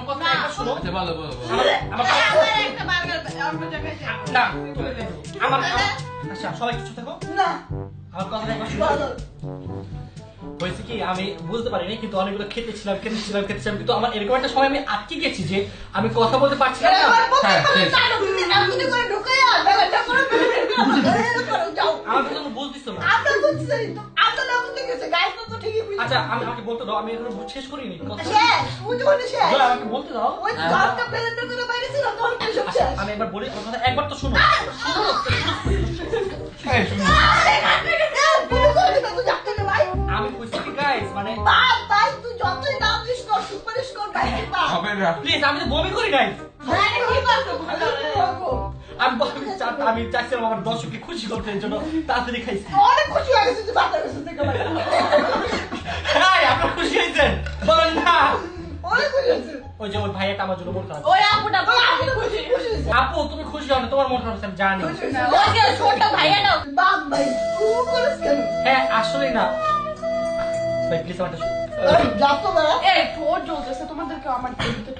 কথা একবার শুনো আচ্ছা বলো আমার না আমার আচ্ছা সবাই কিছু থাকো না আমার কথা একবার শুনো হয়েছে কি আমি বুঝতে পারিনি কিন্তু অনেকগুলো খেতেছিলাম কিন্তু আমার এরকম একটা সময় আমি আটকে গেছি যে আমি কথা বলতে পারছি না আমার কথা বুঝতেছ না আচ্ছা আমি আমাকে বলতে দাও আমি এখনো শেষ করিনি কথা আমাকে বলতে দাও আমি একবার বলি আমার কথা একবার তো শুনো আমি কইছি কি গাইস মানে প্লিজ আমি তো বমি করি গাইস আমি চাইছিলাম আমার দর্শককে খুশি করতে এর জন্য তাড়াতাড়ি খাইছি অনেক খুশি হয়ে গেছে যে বাচ্চার কাছে থেকে হ্যাঁ আপনি খুশি হয়েছেন বলেন না অনেক খুশি হয়েছে ওই যে ওই ভাইয়াটা আমার জন্য মন খারাপ ওই আপুটা খুশি হয়েছে আপু তুমি খুশি হও না তোমার মন খারাপ আমি জানি ওকে ছোট ভাইয়াটা বাপ ভাই তুই করিস কেন হ্যাঁ আসলে না ভাই প্লিজ আমারটা যা তো না এই ঠোঁট জ্বলতেছে তোমাদেরকে আমার দিতে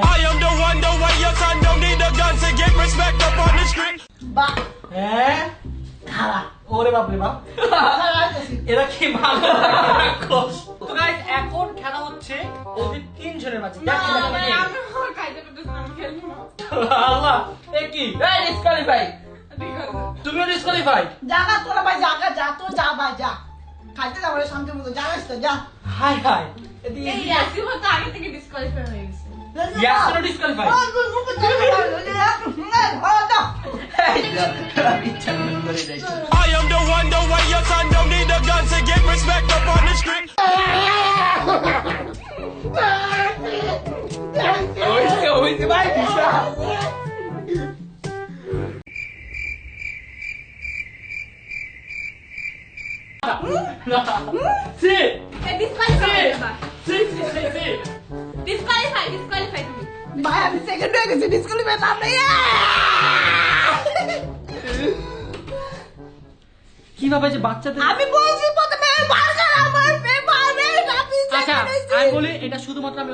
I am the one, the way your son don't need a gun to get respect up on the street. বাহ হ্যাঁ খারাপ ওরে বাপ রে বাপ এরা কি ভালো রাক্ষস তো গাইস এখন খেলা হচ্ছে ওদের তিনজনের মাঝে আল্লাহ এ কি ডিসকোয়ালিফাই তুমিও ডিসকোয়ালিফাই জাগা তোরা ভাই জাগা যা তো যা ভাই যা খাইতে যাবো শান্তি মতো জানাস তো যা হাই হাই এই ইয়াসিন তো আগে থেকে ডিসকোয়ালিফাই হয়ে গেছে ইয়াসিনও disqualify I am the one, the way your son don't need a gun to get respect up on the street. হইছে ভাই সি ডিসকোয়ালিফাই তুমি ভাই আমি সেকেন্ড হয়ে গেছি ডিসকুলিফাই নাম নেই কি কিভাবে যে বাচ্চাদের আমি বলছি প্রথমে বার্গার আমার ফেভারিট আমি আচ্ছা second হয়েছি। আমি বলি এটা শুধুমাত্র আমি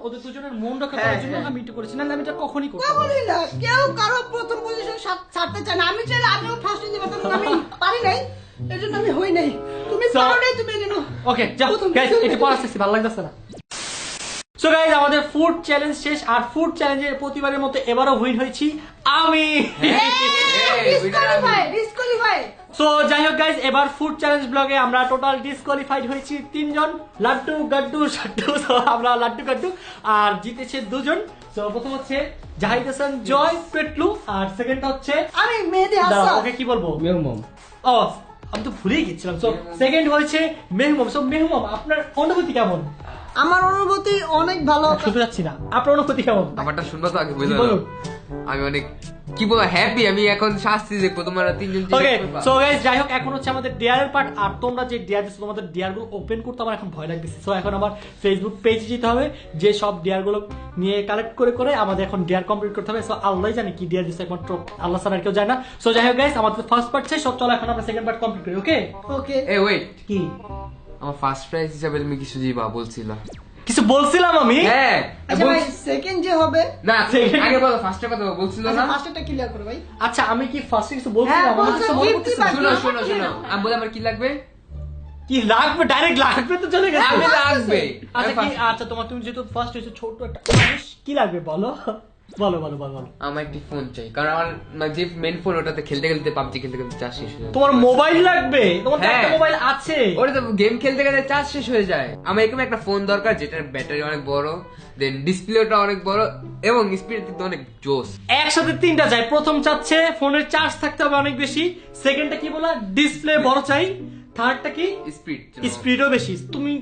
ওদের দুজনের মন রক্ষা করার জন্য আমি এটা করেছি না আমি এটা কখনই করতাম না। কখনোই না কেউ কারো প্রথম পজিশন ছাড়তে চায় না আমি চাইলে আমিও ফার্স্ট হতে পারতাম আমি পারি নাই এর জন্য আমি হই নাই তুমি So- পারো নাই তুমি জানো ওকে যাও প্রথম গাইস কিছু- একটু পর আসতেছি ভালো লাগতেছে না সো গাইস আমাদের ফুড চ্যালেঞ্জ শেষ আর ফুড চ্যালেঞ্জের প্রতিবারের মতো এবারও উইন হয়েছি আমি ডিসকোয়ালিফাই সো যাই হোক গাইস এবার ফুড চ্যালেঞ্জ ব্লগে আমরা টোটাল ডিসকোয়ালিফাইড হয়েছি 3 জন লাড্ডু গাড্ডু সাড্ডু so আমরা লাড্ডু গাড্ডু আর জিতেছে 2 জন সো প্রথম হচ্ছে জাহিদ হাসান জয় পেটলু আর সেকেন্ডটা হচ্ছে আমি মেহেদি দাঁড়াও, হাসান ওকে কি বলবো মেহমম ও আমি তো ভুলেই গেছিলাম সো সেকেন্ড হয়েছে মেহমম সো মেহমম আপনার অনুভূতি কেমন আমার অনুভূতি অনেক ভালো শুনতে যাচ্ছি না আপনার অনুভূতি কেমন আমারটা শুনবো তো আগে কি বুঝলো বলুন? আমি অনেক কি বলবো হ্যাপি আমি এখন শাস্তি দেখবো তোমরা 3 জন ওকে সো গাইস যাই হোক এখন হচ্ছে আমাদের ডিয়ারের পার্ট আর তোমরা যে ডিয়ার দিছো তোমাদের ডিয়ার গুলো ওপেন করতে আমার এখন ভয় লাগতেছে সো এখন আমার ফেসবুক পেজে যেতে হবে যে সব ডিয়ার গুলো নিয়ে কালেক্ট করে করে আমাদের এখন ডিয়ার কমপ্লিট করতে হবে সো আল্লাহই জানে কি ডিয়ার দিছে একমাত্র আল্লাহ ছাড়া আর কেউ জানে না সো যাই হোক গাইস আমাদের ফার্স্ট পার্ট শেষ সব চলো এখন আমরা সেকেন্ড পার্ট কমপ্লিট করি ওকে ওকে এ ওয়েট কি আমার ফার্স্ট প্রাইজ হিসাবে তুমি কিছু দিবা বলছিলা কিছু বলছিলাম আমি হ্যাঁ আচ্ছা ভাই সেকেন্ড যে হবে না Second- আগে বলো ফার্স্টের কথা বলছিল আচ্ছা না ফার্স্টটা ক্লিয়ার করো ভাই আচ্ছা আমি কি ফার্স্টে কিছু বলছিলাম হ্যাঁ, আমার বলছো, কিছু মনে gift পড়তেছে না। দিবা। শোনো শোনো আমি বলি আমার কি লাগবে কি লাগবে ডাইরেক্ট লাগবে তো চলে গেছে আমি লাগবে আচ্ছা কি আচ্ছা তোমার তুমি যেহেতু ফার্স্ট হয়েছে ছোট একটা মানুষ কি লাগবে বলো বলো বলো বলো বলো আমার একটি ফোন চাই কারণ আমার যে মেন ফোন ওটাতে খেলতে খেলতে পাবজি খেলতে খেলতে চার্জ শেষ হয়ে যায় তোমার মোবাইল লাগবে তোমার তো হ্যাঁ। একটা মোবাইল আছে ওটা তো গেম খেলতে খেলতে চার্জ শেষ হয়ে যায় আমার এরকম একটা ফোন দরকার যেটার ব্যাটারি অনেক বড় দেন ডিসপ্লেটা অনেক বড় এবং স্পিড কিন্তু অনেক জোস একসাথে তিনটা যায় প্রথম চাচ্ছে ফোনের চার্জ থাকতে হবে অনেক বেশি সেকেন্ডটা কি বলা ডিসপ্লে বড় চাই থার্ডটা কি স্পিড স্পিডও বেশি তুমি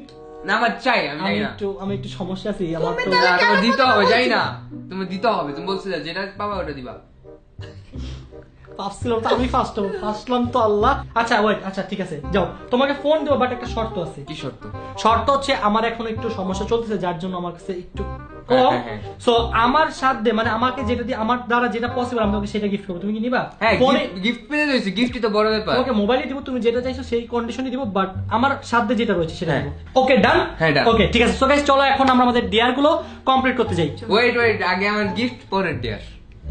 না আমার চাই আমি আমি চাই না আমি একটু সমস্যা আছি আমার তো তাহলে না, কেন তোমার দিতে কথা হবে বলছো? যাই না তুমি দিতে হবে তুমি বলছিলে যেটা পাবা ওটা দিবা ভাবছিলাম তো আমি ফার্স্টলাম তো আল্লাহ আচ্ছা ওয়েট আচ্ছা ঠিক আছে যাও তোমাকে ফোন দেবো বাট একটা শর্ত আছে কি শর্ত শর্ত হচ্ছে আমার এখন একটু সমস্যা চলতেছে যার জন্য আমার কাছে একটু হ্যাঁ, কম হ্যাঁ, হ্যাঁ। সো আমার সাধ্যে মানে আমাকে যেটা দিয়ে আমার দ্বারা যেটা পসিবল আমি তোমাকে সেটা গিফট করবো তুমি কি নিবা হ্যাঁ ফোনে গিফট পেতে দিয়েছি গিফটই তো বড় ব্যাপার তোমাকে মোবাইলে দিব তুমি যেটা চাইছো সেই কন্ডিশনে দিব বাট আমার সাধ্যে যেটা রয়েছে সেটা হ্যাঁ। দিব ওকে ডান হ্যাঁ, done. ওকে ঠিক আছে সো গাইস চলো এখন আমরা আমাদের ডিয়ার গুলো কমপ্লিট করতে যাই ওয়েট আগে আমার গিফট পরে দেয়ার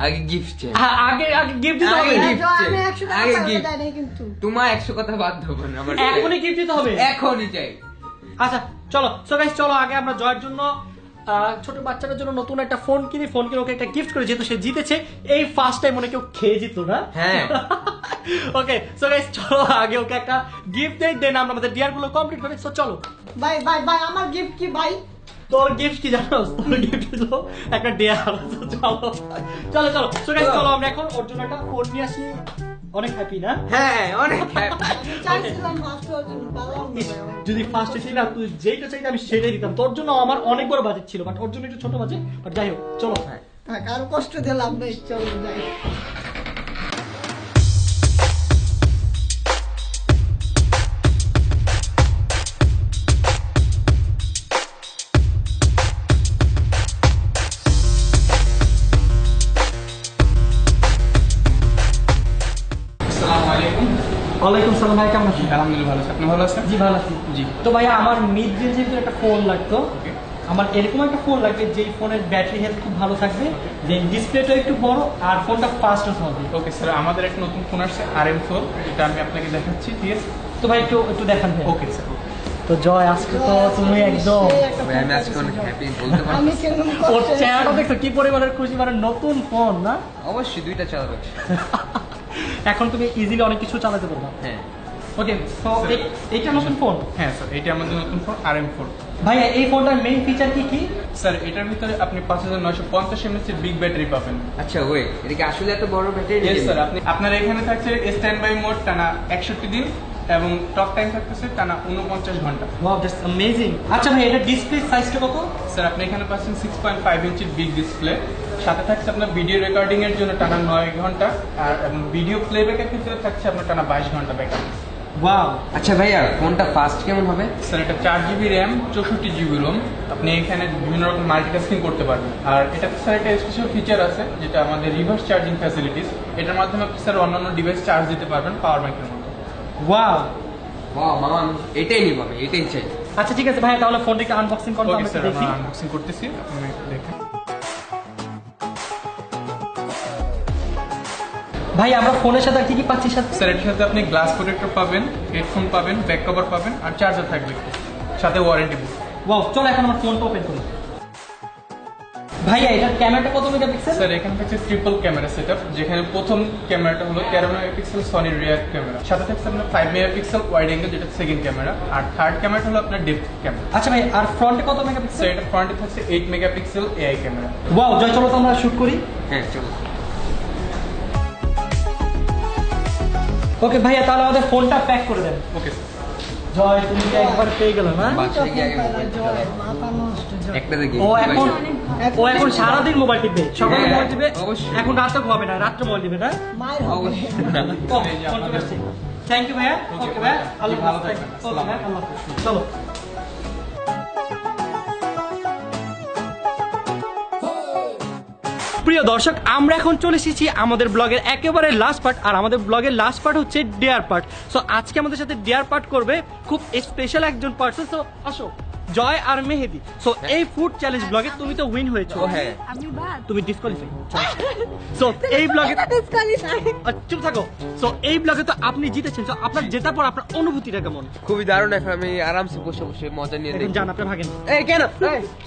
আগে গিফট চাই হ্যাঁ, আগে আগে গিফট দিতে হবে আগে হ্যাঁ, gift আমি চাই। 100 টাকা আগে পাঠাতে gift। দেয় নাই কিন্তু তোমার 100 কথা বাদ দেবো না আমার চাই। এখনই গিফট দিতে হবে এখনই চাই আচ্ছা চলো সো গাইস চলো আগে আমরা জয়ের জন্য ছোট বাচ্চাটার জন্য নতুন একটা ফোন কিনে ওকে একটা গিফট করে যেহেতু সে জিতেছে এই ফার্স্ট টাইম মনে কেউ খেয়ে জিতলো না হ্যাঁ ওকে সো গাইস চলো আগে ওকে একটা গিফট দেই দেন আমরা আমাদের ডিয়ার গুলো কমপ্লিট করি সো চলো ভাই ভাই ভাই আমার গিফট কি ভাই তোর গিফট কি জানো তোর গিফট হলো একটা ডিয়ার চলো চলো চলো সো গাইস চলো আমরা এখন ওর জন্য একটা ফোন নিয়ে আসি অনেক হ্যাপি না হ্যাঁ অনেক happy। চাইছিলাম ফার্স্ট হওয়ার জন্য পারলাম না ইস, ভাই আমার। যদি ফার্স্ট হয়েছিল না তুই যেইটা চাইতে আমি সেটাই দিতাম তোর জন্য আমার অনেক বড় বাজেট ছিল বাট ওর জন্য একটু ছোট বাজেট বাট যাই হোক চলো হ্যাঁ, কারো কষ্ট দিয়ে লাভ নেই চলো যাই আসসালামু আলাইকুম। ওয়ালাইকুম সালাম ভাই কেমন আছেন আলহামদুলিল্লাহ ভালো আছি। আপনি ভালো আছেন? জি ভালো আছি জি। তো ভাইয়া আমার মিড রেঞ্জের ভিতরে একটা ফোন লাগতো ওকে। আমার এরকম একটা ফোন লাগবে যেই ফোনের ব্যাটারি হেলথ খুব ভালো থাকবে যে ডিসপ্লেটা একটু বড় আর ফোনটা ফাস্ট হবে ওকে স্যার আমাদের একটা নতুন ফোন আসছে RM4 এটা আমি আপনাকে দেখাচ্ছি ঠিক আছে তো ভাই একটু একটু দেখান ভাই ওকে স্যার তো জয় আজকে তো তুমি একদম সেই একটা ভাই, আমি আজকে অনেক হ্যাপি বলতে পারবো আমি কেমন ওর কষ্টে চেহারাটা দেখছো কি পরিমাণের খুশি মানে নতুন ফোন না অবশ্যই দুইটা চালাবে এখন তুমি ইজিলি অনেক কিছু চালাতে পারবা হ্যাঁ ওকে তো এইটা নতুন ফোন হ্যাঁ স্যার এটা আমাদের নতুন ফোন RM4 ভাইয়া এই ফোনটার মেইন ফিচার কি কি স্যার এটার ভিতরে আপনি 5950 mAh এর বিগ ব্যাটারি পাবেন আচ্ছা ওয়েট এটা কি আসলে এত বড় ব্যাটারি ইয়েস স্যার আপনি আপনার এখানে থাকছে স্ট্যান্ড বাই মোড টানা 61 দিন এবং টক টাইম থাকতেছে টানা 49 ঘন্টা ওয়াও দ্যাটস অ্যামেজিং আচ্ছা ভাই এটা ডিসপ্লে সাইজটা কত স্যার আপনি এখানে পাচ্ছেন 6.5 ইঞ্চির বিগ ডিসপ্লে সাথে থাকছে আপনার ভিডিও রেকর্ডিং এর জন্য টানা 9 ঘন্টা আর ভিডিও প্লেব্যাকের ক্ষেত্রে থাকছে আপনার টানা 22 ঘন্টা ব্যাকআপ ওয়াও আচ্ছা ভাইয়া ফোনটা ফাস্ট কেমন হবে স্যার এটা 4GB র্যাম 64GB রোম আপনি এখানে বিভিন্ন রকম মাল্টিটাস্কিং করতে পারবেন আর এটাতে স্যার একটা স্পেশাল ফিচার আছে যেটা আমাদের রিভার্স চার্জিং ফ্যাসিলিটিস এটার মাধ্যমে আপনি স্যার অন্যান্য ডিভাইস চার্জ দিতে পারবেন পাওয়ার ব্যাংকের মতো ওয়াও। বাহ মামা, আমি এটাই নিব, আমি এটাই চাই। আচ্ছা ঠিক আছে ভাইয়া, তাহলে ফোনটাকে আনবক্সিং করতে ওকে আমরা স্যার, দেখি। আমরা আনবক্সিং করতেছি, আপনি দেখেন। ভাই আমরা ফোনের সাথে আর কি কি পাচ্ছি সাথে? স্যার এটার সাথে আপনি গ্লাস প্রোটেক্টর পাবেন, হেডফোন পাবেন, ব্যাক কভার পাবেন আর চার্জার থাকবে, সাথে ওয়ারেন্টি বুক। ওয়াও, চলো এখন আমার ফোনটা ওপেন করি। ভাইয়া এটার ক্যামেরাটা কত মেগাপিক্সেল? স্যার এখানে থাকছে ট্রিপল ক্যামেরা সেটআপ, যেখানে প্রথম ক্যামেরাটা হলো 13 মেগাপিক্সেল সনি রিয়ার ক্যামেরা, সাথে থাকছে আপনার 5 মেগাপিক্সেল ওয়াইড অ্যাঙ্গেল, যেটা সেকেন্ড ক্যামেরা, আর থার্ড ক্যামেরাটা হলো আপনার ডেপথ ক্যামেরা। আচ্ছা ভাই, আর ফ্রন্টে কত মেগাপিক্সেল? স্যার এটা ফ্রন্টে থাকছে 8 মেগাপিক্সেল এআই ক্যামেরা। ওয়াও, জয় চলো তো আমরা শুট করি। হ্যাঁ চলো। ওকে ভাইয়া, তাহলে আমাদের ফোনটা প্যাক করে দেন। Okay sir. জয় তুমি কি একবার পেয়ে গেল না? বাসায় গিয়ে আগে মোবাইল জয়, মাথা নষ্ট জয়। একটা দেখি। ও এখন সারাদিন মোবাইল টিপবে, সকালে হ্যাঁ, মোবাইল টিপবে, অবশ্যই। এখন রাতে ঘুমাবে না, রাত্রে মোবাইল টিপবে না? মায়ের হবে। অবশ্যই। থ্যাংক ইউ ভাইয়া। ওকে ভাইয়া, আপনি ভালো থাকবেন। ওকে আসসালামু ভাইয়া, আল্লাহ হাফেজ। চলো। প্রিয় দর্শক, আমরা এখন চলে এসেছি আমাদের ব্লগের একেবারে লাস্ট পার্ট, আর আমাদের ব্লগের লাস্ট পার্ট হচ্ছে ডেয়ার পার্ট। সো আজকে আমাদের সাথে ডেয়ার পার্ট করবে খুব স্পেশাল একজন পার্সন। সো আসো, জয় আর মেহেদি। সো এই ফুড চ্যালেঞ্জ ব্লগে তুমি তো উইন হয়েছো। ও হ্যাঁ। আমি বাদ তুমি ডিসকোয়ালিফাই। সো এই ব্লগে চুপ থাকো। সো এই ব্লগে তো আপনি জিতেছেন। সো আপনার জেতার পর আপনার অনুভূতিটা কেমন? খুবই দারুণ, এখন আমি আরামসে বসে বসে মজা নিয়ে এখন দেখি। জান আপনি ভাগেন। এই কেন?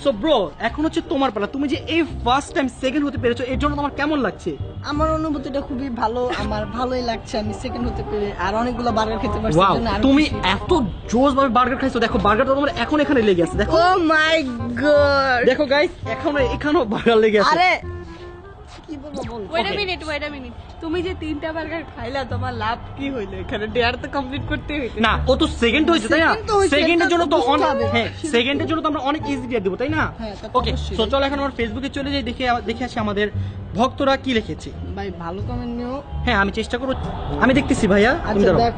সো ব্রো, এখন হচ্ছে তোমার পালা। তুমি যে এই ফার্স্ট টাইম সেকেন্ড হতে পেরেছো, এর জন্য তোমার কেমন লাগছে? আমার অনুভূতিটা খুবই ভালো, আমার ভালোই লাগছে আমি সেকেন্ড হতে পেরে, আর অনেকগুলো বার্গার খেতে পারছি। ওয়াও, এর জন্য আরো তুমি খুশি। এত জোস ভাবে বার্গার খাইছো। দেখো বার্গারটা তোমার এখন এখানে লেগে আছে। দেখো ও মাই গড। দেখো গাইস, এখানেও বার্গার লেগে আছে। আরে কি বলবো বল। ওয়েট আ মিনিট, তুমি যে 3টা বার্গার খাইলা, তোমার লাভ কি হইলো? এখানে ডেয়ার তো কমপ্লিট করতে হইতো। না, ও তো সেকেন্ড হয়েছে তাই না? Second তো হয়েছে, সেকেন্ডের জন্য তো এটা তো বুঝতে হবে। হ্যাঁ, সেকেন্ডের জন্য তো আমরা অনেক ইজি দিয়ে দেবো তাই না? হ্যাঁ, তা তো ওকে, অবশ্যই। সো চলো এখন আমরা ফেসবুকে চলে যাই, দেখে আসি আমাদের ভক্তরা কি লিখেছে। ভাই ভালো কমেন্ট নিও। হ্যাঁ আমি চেষ্টা করব, আমি দেখতেছি ভাইয়া, তুমি আচ্ছা দাঁড়াও। দেখ,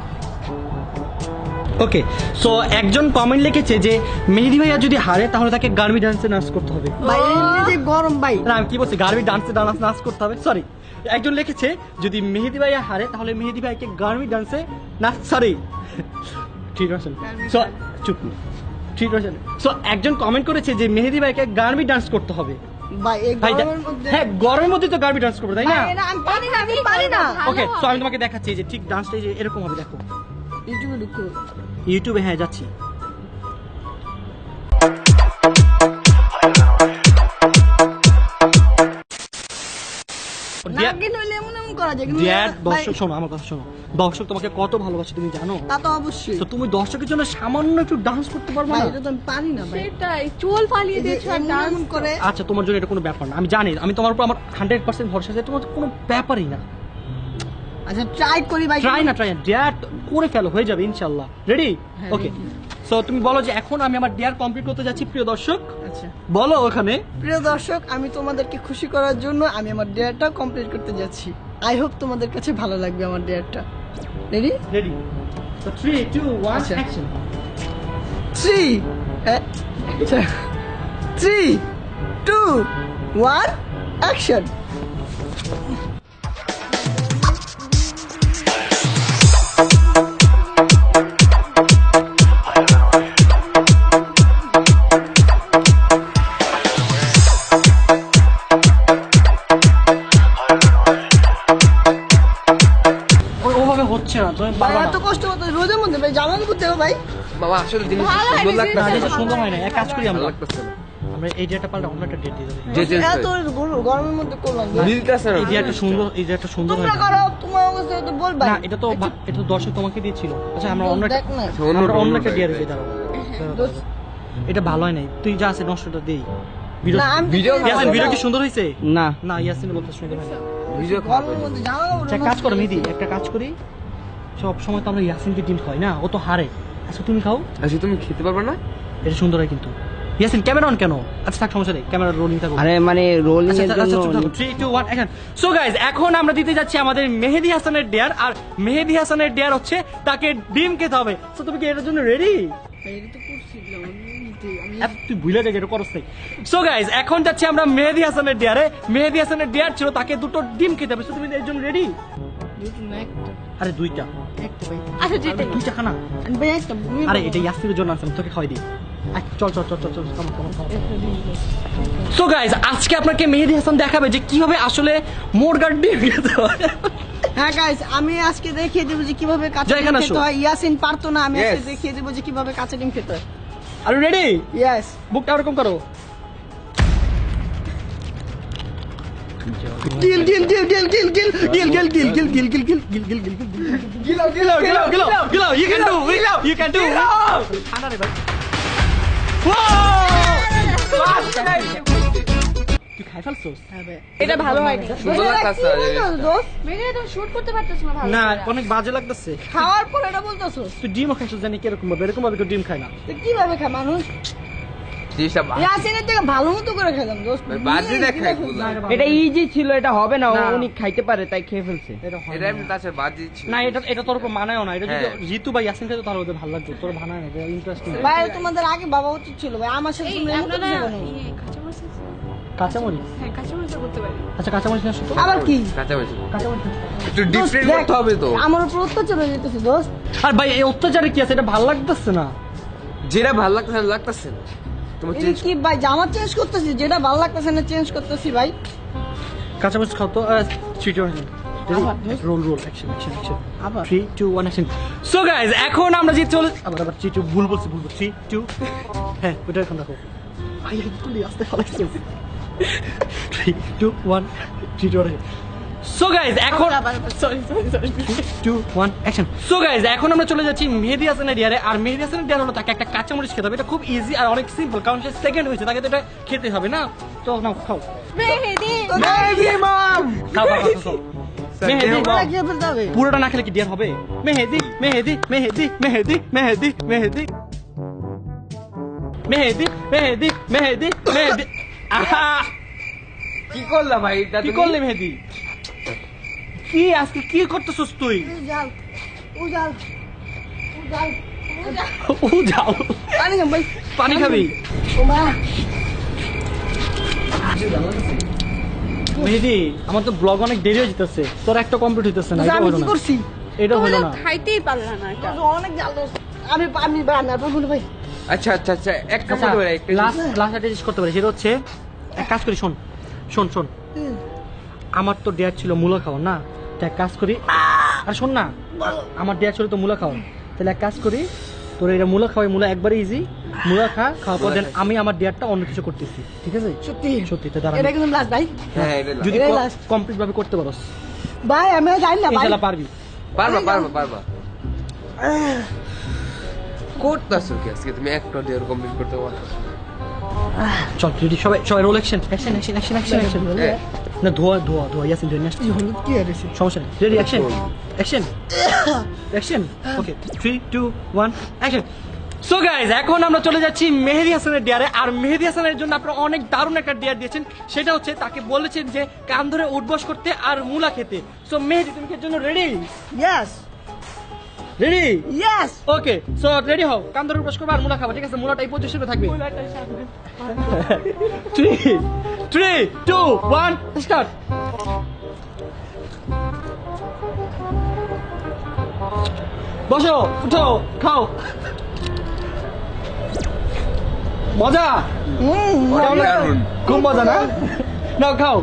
ওকে, সো একজন কমেন্ট লিখেছে যে মেহেদি ভাইয়া যদি হারে তাহলে তাকে গার্মি ডান্সে নাচ করতে হবে। ভাই এমনি যে গরম ভাই। না আমি কি বলছি, গার্মি ডান্সে নাচ করতে হবে, সরি। একজন লিখেছে যদি মেহেদি ভাইয়া হারে তাহলে মেহেদি ভাইকে গার্মি ডান্সে নাচ, সরি ঠিক আছে। সো চুপ, ঠিক আছে। সো একজন কমেন্ট করেছে যে মেহেদি ভাইকে গার্মি ডান্স করতে হবে। ভাই এই ভাই গরমের মধ্যে হ্যাঁ, গরমের মধ্যে তো গার্মি ডান্স করবে তাই না? ভাই, এটা আমি পারি না, আমি পারি না। ওকে, সো আমি তোমাকে দেখাচ্ছি যে ঠিক ডান্সটা যে এরকম হবে, দেখো ইউটিউবে ঢুকো। ইউটিউবে। হ্যাঁ যাচ্ছি। নাকি নইলে এমন এমন করা যায় কিন্তু ডিয়ার ভাই, দর্শক শোনো, আমার কথা শোনো। দর্শক তোমাকে কত ভালোবাসে তুমি জানো? তা তো অবশ্যই। তো তুমি দর্শকের জন্য সামান্য একটু ডান্স করতে পারবে ভাই না? এটা তো আমি পারি না ভাই। সেটাই, চুল ফালিয়ে এই যে দিয়েছো আর এমন ডান্স এমন করে। আচ্ছা তোমার জন্য এটা কোনো ব্যাপার না, আমি জানি, আমি তোমার উপর আমার 100% ভরসা আছে, তোমার কোনো ব্যাপারই না। আচ্ছা ট্রাই করি ভাই। ট্রাই না ডিয়ার করে ফেলো, হয়ে যাবে ইনশাআল্লাহ। রেডি? হ্যাঁ, ওকে, ready। সো তুমি বলো যে এখন আমি আমার ডিয়ার কমপ্লিট করতে যাচ্ছি। প্রিয় দর্শক আচ্ছা বলো ওখানে। প্রিয় দর্শক, আমি তোমাদেরকে খুশি করার জন্য আমি আমার ডেয়ারটা কমপ্লিট করতে যাচ্ছি। আই হোপ তোমাদের কাছে ভালো লাগবে আমার ডেয়ারটা। রেডি? রেডি? সো 3 2 1 আচ্ছা। অ্যাকশন। 3 3 2 1 অ্যাকশন। ওভাবে হচ্ছে না, তুমি ভাই পারবা এত না। কষ্ট হতো রোদের মধ্যে ভাই, জানার করতে হবে ভাই। মামা আসলে জিনিস ভালো সুন্দর হয়নি, লাগতেছে না, না। এটা সুন্দর হয় না। এক কাজ করি ভালো আমরা, লাগতেছে না। আমরা এই ডেটটা পাল্টা অন্য একটা ডেট দিয়ে দেবো। যে যে এত গরমের মধ্যে করলাম যে। মিলতেছে না। এই ডেটটা সুন্দর, এই ডেটটা সুন্দর হয় তোমরা না। করো, তোমার অবস্থা তো বলবা। না এটা তো এটা তো দর্শক তোমাকে দিয়েছিল। আচ্ছা আমরা অন্য একটা, দেখ না। আমরা অন্য একটা অন্য ডিয়ার একটা দিয়ে দাঁড়াবো। দোস্ত, এটা ভালো হয় নাই, তুই যা আছে নষ্টটা দেই। ভিডিও না, আমি ভিডিও ইয়াসিন, ভিডিও কি সুন্দর হয়েছে? না না ইয়াসিন বলতে সুন্দর হয় না। ভিডিও খারাপ গরমের হয়ে মধ্যে জানালা আচ্ছা কাজ করো মেহেদি, একটা কাজ করি, সব সময় তো আমরা ইয়াসিনকে ডিম খাই না, ও তো হারে। আচ্ছা তুমি খাও, আচ্ছা তুমি খেতে পারবে না? এটা সুন্দর হয় কিন্তু। ইয়াসিন ক্যামেরা অন কেন? আচ্ছা থাক, সমস্যা নেই, ক্যামেরা রোলিং থাকো। আরে মানে রোলিং আচ্ছা, এর আচ্ছা, জন্য চুপ থাকো। 3 2 1 অ্যাকশন। সো গাইস, এখন আমরা দিতে যাচ্ছি আমাদের মেহেদি হাসানের ডেয়ার, আর মেহেদি হাসানের ডেয়ার হচ্ছে তাকে ডিম খেতে হবে। সো তুমি কি এর জন্য রেডি? এটা তো করছিলাম আমি। তুই ভুলে যাবে এটা করস নাই। সো গাইস, এখন যাচ্ছি আমরা মেহেদি হাসানের ডেয়ারে। মেহেদি হাসানের ডেয়ার ছিল তাকে দুটো ডিম খেতে হবে। সো তুমি এর জন্য রেডি? দুটো না একটা আরে দুইটা। একটা ভাই আচ্ছা যেটা দুইটা খানা। ভাই একটা আরে এটা ইয়াসমিনের জন্য আনছিলাম, তোকে খাওয়াই দিই। চল চল চল চল চল সো গাইস, আজকে আপনাকে মেহেদী হাসান দেখাবে যে কিভাবে আসলে মুরগার ডিম খেতে হয়। হ্যাঁ গাইস, আমি আজকে দেখিয়ে দেবো যে কিভাবে কাঁচা যাই ডিম এখানে খেতে আসো। হয়। ইয়াসিন পারতো না, আমি আজকে Yes. দেখিয়ে দেবো যে কিভাবে কাঁচা ডিম খেতে হয়। আর রেডি? ইয়েস। বুকটা ওরকম করো। ডিল deal deal deal deal deal deal deal deal deal deal deal deal deal deal deal ডিল গিলাও গিলাও গিলাও গিলাও গিলাও, you can do it, you can do it। ঠান্ডা রে ভাই। তুই খাই ফেলছস? এটা ভালো হয় না। সুন্দর লাগতাছে মেঘে তুমি শুট করতে পারতেছ না ভালো না, করে। অনেক বাজে লাগতেছে। খাওয়ার পর এটা বলতেছো তুই ডিমও খাইছস জানি কিরকম ভাবে, এরকম ভাবে কেউ ডিম খায় না। তো কিভাবে খায় মানুষ? জিনিসটা ইয়াসিনের থেকে ভালো মতো করে খেলাম দোস্ত। বাজে দেখে এগুলো। এটা ইজি ছিল, এটা হবে না, না। উনি খাইতে পারে তাই খেয়ে ফেলছে। এটা হয় এটা না। এমনি তাছে বাজে ছিল। না, এটা তোর উপর মানায়ও না। এটা যদি হ্যাঁ। জিতু বা ইয়াসিন খেতো তাহলে ওদের ভালো লাগতো, তোর মানায় না, এটা ইন্টারেস্টিং। ভাই তোমাদের আগে বাবা উচিত ছিল ভাই, আমার সাথে এই তুমি এমন আপনারা করছো কেন? কাঁচামরিচ আছে? কাঁচামরিচ? হ্যাঁ কাঁচামরিচ করতে পারি। আচ্ছা কাঁচামরিচ না শুধু? আবার কি? কাঁচামরিচ কাঁচামরিচ। একটু ডিফারেন্ট করতে হবে তো। আমার উপর অত্যাচার হয়ে যেতেছে দোস্ত। আর ভাই এই অত্যাচারে কি আছে, এটা ভালো লাগতেছে না। যেটা ভালো লাগতেছে লাগতেছে না। তোমার এটা চেঞ্জ কি ভাই, জামা চেঞ্জ করতেছি, যেটা ভালো লাগতেছে না চেঞ্জ করতেছি ভাই। কাঁচামরিচ খাও তো। 3 2 1 roll roll action action action. আবার 3 2 1 অ্যাকশন। সো গাইস, এখন আমরা জিত চলে আবার 3 2 ভুল বলছি 3 2 হ্যাঁ ওটা এখন রাখো। ভাই একটু আস্তে ফলাইছে। 3 2 1 3 2 1। সো গাইস, এখন sorry sorry sorry 2 1 action. So guys, এখন আমরা চলে যাচ্ছি মেহেদী হাসানের ডিয়ারে। আর মেহেদী হাসানের ডিয়ার হলো তাকে একটা কাঁচামরিচ খেতে হবে। এটা খুব ইজি আর অনেক সিম্পল, কারণ সে সেকেন্ড হয়েছে, তাকে তো এটা খেতে হবে না। তো নাও খাও মেহেদি ম্যাক্সিমাম খাও খাও খাও, খাও। মেহেদি ওরা কি ফেলতে হবে? পুরোটা না খেলে কি ডিয়ার হবে? মেহেদি মেহেদি মেহেদি মেহেদি মেহেদি মেহেদি মেহেদি মেহেদি মেহেদি মেহেদি। আহা, কি করলা ভাই এটা কি তুমি? করলি মেহেদি? কি আজকে কি করতেছস তুই? উজাল উজাল উজাল ও যাও, পানি খাম ভাই, পানি খাবি? ও মা। মেহেদি, আমার তো ব্লগ অনেক দেরি হয়ে যেতেছে, তোর একটা কমপ্লিট হইতেছে না। দোস্ত, এটা আমি হলো কি না, করছি? এটা তুমি হলো তো না। খাইতেই পারলা না এটা। দোস্ত, অনেক জাল দোস্ত। আমি আমি ভাই আমি আর পারবো না ভাই। আচ্ছা আচ্ছা আচ্ছা একটা আচ্ছা, মতো করে একটা লাস্ট একটা জিনিস করতে পারি, সেটা হচ্ছে এক কাজ করি, শোন শোন শোন। আমার তো ডেয়ার ছিল মূলা খাওয়া না, তো এক কাজ করি। আর শোন না, আমার ডেয়ার ছিল তো মূলা খাওয়া, তাহলে এক কাজ করি, তোর এটা মূলা খাওয়াই, মূলা একবারে ইজি, মূলা খা, খাওয়ার পর দেন আমি আমার ডেয়ারটা অন্য কিছু করতেছি, ঠিক আছে? সত্যি সত্যি তো দাঁড়া, এটা কিন্তু লাস্ট ভাই। হ্যাঁ এটা যদি এটাই last। কমপ্লিট ভাবে করতে পারোস ভাই আমি আর জানি না ভাই। ইনশাআল্লাহ পারবি। পারবা পারবা পারবা। করতেছো কি আজকে তুমি একটা ডিয়ার কমপ্লিট করতে পারো? চল রেডি, সবাই সবাই roll action action action action action action. হ্যাঁ। না ধোয়া ধোয়া ধোয়া, ইয়াসিন ধোয়া নিয়ে আসছি। হলুদ কি হয়েছে? সমস্যা নেই, রেডি অ্যাকশন অ্যাকশন অ্যাকশন। ওকে 3 2 1 অ্যাকশন। সো গাইস, এখন আমরা চলে যাচ্ছি মেহেদী হাসানের ডিয়ারে। আর মেহেদী হাসানের জন্য আপনারা অনেক দারুণ একটা ডিয়ার দিয়েছেন, সেটা হচ্ছে তাকে বলেছেন যে কান ধরে উঠবস করতে আর মূলা খেতে। সো মেহেদী, তুমি কি এর জন্য রেডি? Yes ready? ইয়েস। ওকে, সো রেডি হও, কান ধরে উঠবস করবে আর মূলা খাবা, ঠিক আছে? মূলাটা এই পজিশনে থাকবে। 3 2 1 স্টার্ট। বসো, উঠো, খাও। মজা? কেমন লাগে? দারুণ। খুব মজা না? নাও খাও,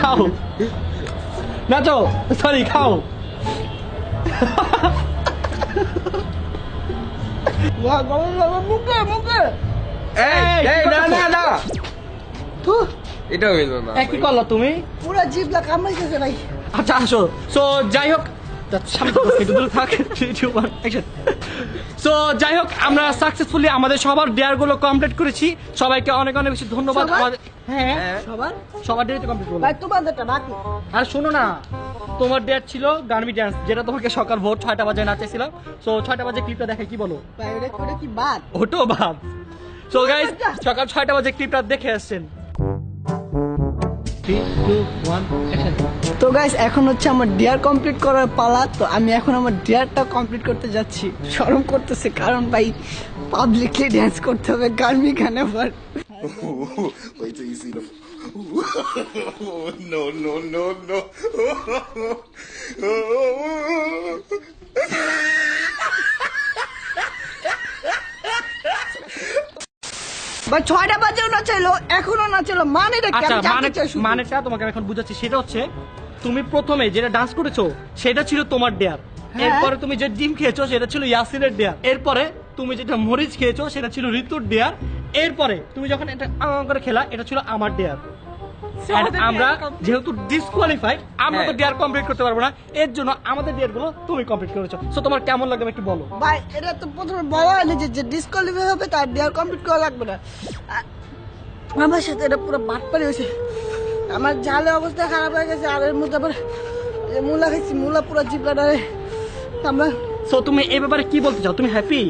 খাও, নাচো, সরি খাও। মুখে মুখে এই এই, এই কি না করতেছো? না না, এটা হইলো না। কি করলা তুমি? পুরো জিভলা কামড়াইতেছে ভাই। আচ্ছা আসো। সো যাই হোক, সো যাই হোক, আমরা সাকসেসফুলি আমাদের সবার ডেয়ার গুলো কমপ্লিট করেছি। সবাইকে অনেক অনেক বেশি ধন্যবাদ। সবার? আমাদের হ্যাঁ, সবার সবার ডেয়ার কমপ্লিট করলাম। ভাই তোমাদেরটা বাকি। আর শোনো না, তোমার ডেয়ার ছিল গার্মি ডান্স, যেটা তোমাকে সকাল ভোর 6টা বাজে নাচেছিলাম। সো 6টা বাজে ক্লিপটা দেখে কি বলো? ভাই ওটা কি বাদ? ওটো ভাব। সো গাইস, সকাল 6টা বাজে ক্লিপটা দেখে আসছেন। 3 2 1 অ্যাকশন। তো গাইস, এখন হচ্ছে আমার ডিয়ার কমপ্লিট করার পালা। তো আমি এখন আমার ডিয়ারটা কমপ্লিট করতে যাচ্ছি। শরম করতেছে, কারণ ভাই পাবলিকলি ড্যান্স করতে হবে গার্মি গানে। Wait till you see the No, no, no, no. ভাই 6টা বাজেও না চাইলো এখনো না চাইলো মানে আচ্ছা মানেটা তোমাকে আমি এখন বুঝাচ্ছি। সেটা হচ্ছে তুমি প্রথমে যেটা ডান্স করেছো সেটা ছিল তোমার ডেয়ার, এরপরে তুমি যে ডিম খেয়েছো সেটা ছিল ইয়াসিনের ডেয়ার, এরপরে তুমি যেটা মরিচ খেয়েছো সেটা ছিল ঋতুর ডেয়ার, এরপরে তুমি যখন এটা করে খেলা এটা ছিল আমার ডেয়ার। আমরা যেহেতু ডিসকোয়ালিফাইড আমরা তো ডেয়ার কমপ্লিট করতে পারবো না, এর জন্য আমাদের ডেয়ার গুলো তুমি কমপ্লিট করেছো। সো তোমার কেমন লাগবে একটু বলো। ভাই এটা তো প্রথমে বলা হয়নি যে ডিসকোয়ালিফাই হবে তার ডেয়ার কমপ্লিট করা লাগবে না। আমার সাথে এটা পুরো বাটপারি হয়েছে, আমার ঝালে অবস্থা খারাপ হয়ে গেছে। আর এর মধ্যে আবার মূলা খাইছি, মূলা পুরো জিপলাটারে আমরা। সো তুমি এই ব্যাপারে কি বলতে চাও, তুমি হ্যাপি?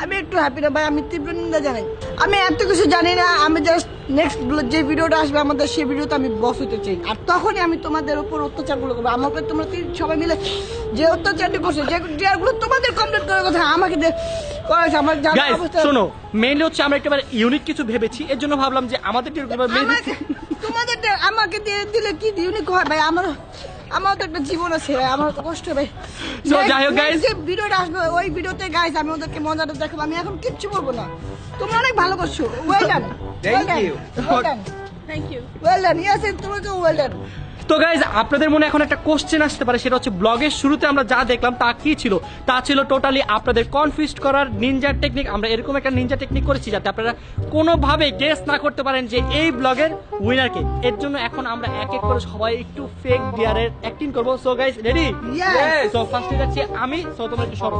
আমি একটু হ্যাপি না ভাই, আমি তীব্র নিন্দা জানাই। আমি এত কিছু জানি না, আমি জাস্ট নেক্সট যে ভিডিওটা আসবে আমাদের সেই ভিডিওতে আমি বস হতে চাই, আর তখনই আমি তোমাদের উপর অত্যাচারগুলো করবো। আমার উপর তোমরা সবাই মিলে যে অত্যাচারটি করছো, যে ডিয়ারগুলো তোমাদের কমপ্লিট করার কথা আমাকে করেছে। আমার জানা গাইস অবস্থা শোনো, মেইনলি হচ্ছে আমরা একেবারে ইউনিক কিছু ভেবেছি, এর জন্য ভাবলাম যে আমাদের তোমাদের আমাকে দিয়ে দিলে কি ইউনিক হয় ভাই? আমার তো একটা জীবন আছে ভাই, আমার তো কষ্ট ভাই। So, যাই হোক guys, যে ভিডিওটা আসবে ওই ভিডিওতে গাইস আমি ওদেরকে মজাটা দেখাবো। আমি এখন কিচ্ছু বলবো না, তোমরা অনেক ভালো করছো। Well done, Thank you. Thank you. Well done. Yes তোমাকে ওয়েল ডান। তো গাইজ আপনাদের মনে এখন একটা কোশ্চেন আসতে পারে, সেটা হচ্ছে ব্লগের শুরুতে আমরা যা দেখলাম তা কি ছিল? তা ছিল টোটালি আপনাদের কনফিউজড করার নিনজার টেকনিক। আমরা এরকম একটা নিনজা টেকনিক করেছি যাতে আপনারা কোনোভাবে গেস না করতে পারেন যে এই ব্লগের উইনারকে। এর জন্য এখন আমরা এক এক করে সবাই একটু ফেক ডিয়ারের অ্যাক্টিং করবো। So guys ready? Yes. So ফার্স্টে যাচ্ছি আমি, সো তোমরা একটু সরো।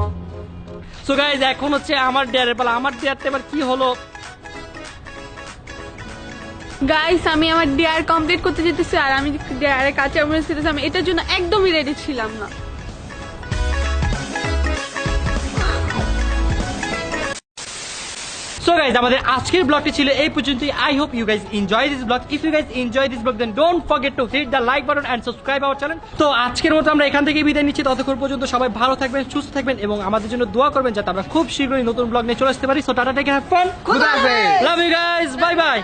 সো গাইজ এখন হচ্ছে আমার ডিয়ারের পালা। আমার ডিয়ারটা এবার কি হলো? গাইস আমি আমার ডিয়ার কমপ্লিট করতে যেতেছি, আর আমি ডিয়ারের কাছে আমি এটার জন্য একদমই রেডি ছিলাম না। সো গাইজ আমাদের আজকের ব্লগটি ছিল এই পর্যন্তই। I hope you guys enjoy this blog. If you guys enjoy this blog then don't forget to hit the like button and subscribe our channel. তো আজকের মতো আমরা এখান থেকে বিদায় নিচ্ছি। ততক্ষণ পর্যন্ত সবাই ভালো থাকবেন, সুস্থ থাকবেন এবং আমাদের জন্য দোয়া করবেন যাতে আমরা খুব শীঘ্রই নতুন ব্লগ নিয়ে চলে আসতে পারি। So tata, take care, have fun, খুদা হাফেজ। Love you guys, bye by.